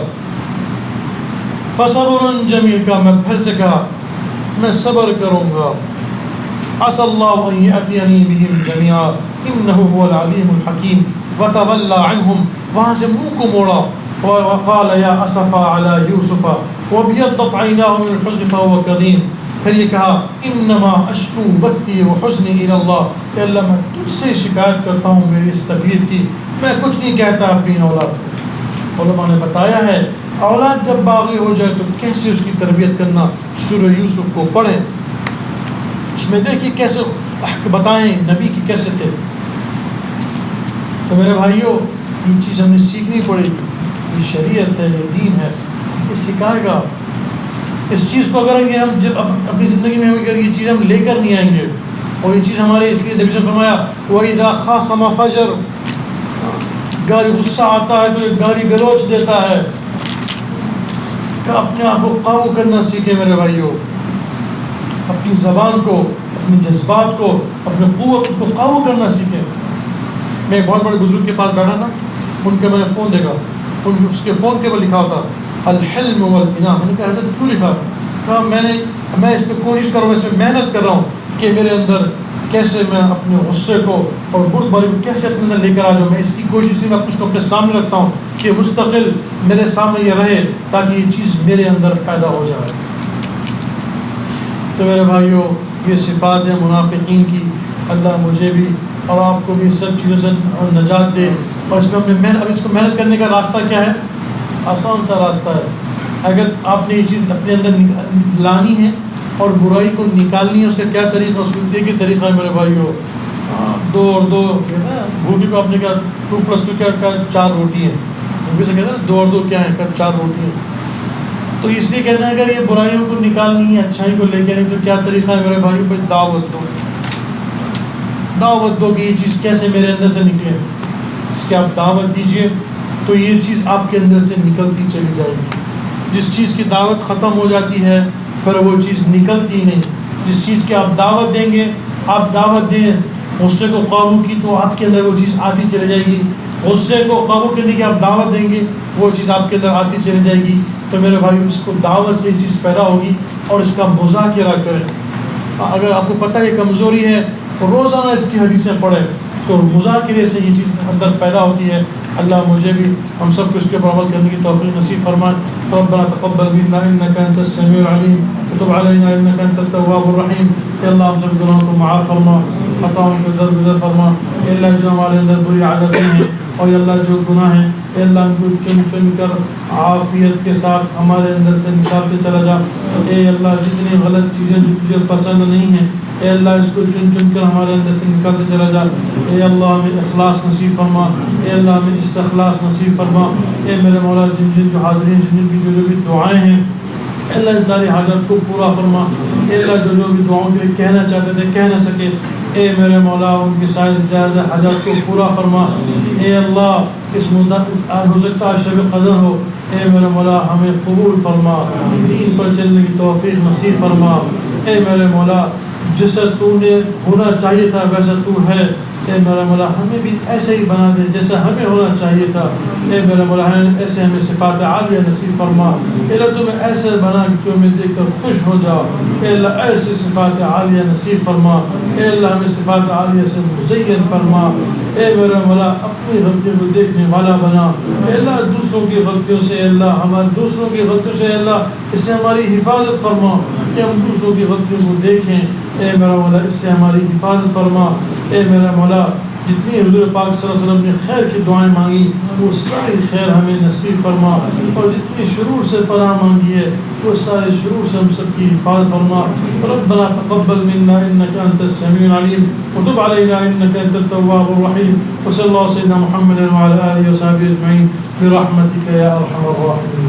فَصَبْرٌ جَمِيلٌ. کا میں پھر سے کہا میں صبر کروں گا. عَسَى اللَّهُ أَن يَأْتِيَنِي بِهِمْ جَمِيعًا إِنَّهُ هُوَ الْعَلِيمُ الْحَكِيمُ. وَتَوَلَّى عَنْهُمْ. وہاں سے منہ کو موڑا. وَقَالَ يَا أَسَفَا عَلَى يُوسُفَ وَابْيَضَّتْ عَيْنَاهُ مِنَ الْحُزْنِ فَهُوَ كَظِيمٌ. پھر یہ کہا انما اشکو بثی وحزنی الی اللہ. کہ اللہ میں تجھ سے شکایت کرتا ہوں میری اس تکلیف کی, میں کچھ نہیں کہتا اپنی اولاد کو. علماء نے بتایا ہے اولاد جب باغی ہو جائے تو کیسے اس کی تربیت کرنا. سورہ یوسف کو پڑھیں, اس میں دیکھیے کیسے بتائیں نبی کی کیسے تھے. تو میرے بھائیوں یہ چیز ہم نے سیکھنی پڑے گی. یہ شریعت ہے, یہ دین ہے, یہ سکھائے گا. اس چیز کو اگر ہم جب اپنی زندگی میں یہ چیز ہم لے کر نہیں آئیں گے, اور یہ چیز ہمارے اس لیے نبی نے فرمایا وَإِذَا خَاصَمَ فَجَرَ, گالی غصہ آتا ہے تو ایک گالی گلوچ دیتا ہے. کہ اپنے آپ کو قابو کرنا سیکھیں میرے بھائیوں. اپنی زبان کو, اپنی جذبات کو, اپنے قوت کو قابو کرنا سیکھیں. میں ایک بہت بڑے بزرگ کے پاس بیٹھا تھا, ان کے میں نے فون دیکھا, اس کے فون کے پر لکھا ہوتا الحلم والانام. میں نے کہا حضرت کیوں لکھا؟ کہا میں اس پہ کوشش کر رہا ہوں, اس میں محنت کر رہا ہوں کہ میرے اندر کیسے میں اپنے غصے کو اور برد باری کو کیسے اپنے اندر لے کر آ جاؤں. میں اس کی کوشش میں اس کو اپنے سامنے رکھتا ہوں کہ مستقل میرے سامنے یہ رہے تاکہ یہ چیز میرے اندر پیدا ہو جائے. تو میرے بھائیوں یہ صفات ہیں منافقین کی. اللہ مجھے بھی اور آپ کو بھی سب چیزوں سے نجات دے. اور اس میں اب اس کو محنت کرنے کا راستہ کیا ہے؟ آسان سا راستہ ہے. اگر آپ نے یہ چیز اپنے اندر لانی ہے اور برائی کو نکالنی ہے, اس کا کیا طریقہ؟ اس کو دیکھیے طریقہ ہے میرے بھائیوں. 2 اور 2 بھوکی کو آپ نے کہا 2+2 کیا 4 روٹی ہیں. بھوکی سے کہتے ہیں 2 اور 2 کیا ہے؟ 4 روٹی ہیں. تو اس لیے کہتے ہیں اگر یہ برائیوں کو نکالنی ہے, اچھائی کو لے کے نہیں, تو کیا طریقہ ہے میرے بھائیوں پہ؟ دعوت دو کہ یہ چیز کیسے میرے اندر سے نکلے. اس کی آپ دعوت دیجئے تو یہ چیز آپ کے اندر سے نکلتی چلی جائے گی. جس چیز کی دعوت ختم ہو جاتی ہے پھر وہ چیز نکلتی نہیں. جس چیز کی آپ دعوت دیں گے, آپ دعوت دیں غصے کو قابو کی, تو آپ کے اندر وہ چیز آتی چلی جائے گی. غصے کو قابو کرنے کی آپ دعوت دیں گے, وہ چیز آپ کے اندر آتی چلی جائے گی. تو میرے بھائی اس کو دعوت سے یہ چیز پیدا ہوگی اور اس کا مذاکرہ کریں. اگر آپ کو پتہ یہ کمزوری ہے روزانہ اس کی حدیثیں پڑھیں تو مذاکرے سے یہ چیز اندر پیدا ہوتی ہے. اللہ مجھے بھی ہم سب کو اس کے پر عمل کرنے کی توفیق نصیب فرمائے. ربنا تقبل منا انك انت السميع العليم وتب علينا انك انت التواب الرحيم. اے اللہ ہم سب گناہوں کو معاف فرما, خطاؤں کو درگزر فرما. اے اللہ جو ہمارے اندر بری عادتیں ہیں اور اے اللہ جو گناہ ہیں, اے اللہ ان کو چن چن کر عافیت کے ساتھ ہمارے اندر سے نکالتے چلا جا. اے اللہ جتنی غلط چیزیں جو تجھے پسند نہیں ہیں, اے اللہ اس کو چن چن کر ہمارے اندر سے نکالتے چلا جا. اے اللہ ہمیں اخلاص نصیب فرما, اے اللہ ہمیں استخلاص نصیب فرما. اے میرے مولا جن جن جو حاضرین جن کی جو بھی دعائیں ہیں, اے اللہ ان ساری حاجات کو پورا فرما. اے اللہ جو بھی دعاؤں کے لیے کہنا چاہتے تھے کہہ نہ سکے, اے میرے مولا ان کی سائر جائز حاجات کو پورا فرما. اے اللہ اس مدت ہو سکتا ہے شب قدر ہو, اے میرے مولا ہمیں قبول فرما, دین پر چلنے کی توفیق نصیب فرما. اے میرے مولا جیسا تو نے ہونا چاہیے تھا ویسا تو ہے, اے میرا مولا ہمیں بھی ایسے ہی بنا دے جیسا ہمیں ہونا چاہیے تھا. اے میرا مولا ایسے ہمیں صفات عالیہ نصیب فرما. اے اللہ تمہیں ایسے بنا کہ تمہیں دیکھ کر خوش ہو جاؤ. اے اللہ ایسے صفات عالیہ نصیب فرما. اے اللہ ہمیں صفات عالیہ سے مزین فرما. اے میرا مولا اپنی غلطیوں کو دیکھنے والا بنا. اے اللہ دوسروں کی غلطیوں سے, اے اللہ ہمارے دوسروں کی غلطیوں سے, اے اللہ اس سے ہماری حفاظت فرما کہ ہم دوسروں کی غلطیوں کو دیکھیں. اے میرا مولا اس سے ہماری حفاظت فرما. اے میرا مولا جتنی حضور پاک صلی اللہ علیہ وسلم نے خیر کی دعائیں مانگی وہ ساری خیر ہمیں نصیب فرما، اور جتنی شرور سے پناہ مانگی ہے وہ سارے شرور سے ہم سب کی حفاظت فرما۔ ربنا تقبل منا انك انت السميع العليم وتب علينا انك انت التواب الرحيم، وصلى الله سيدنا محمد وعلى اله وصحبه اجمعين برحمتك يا ارحم الراحمين۔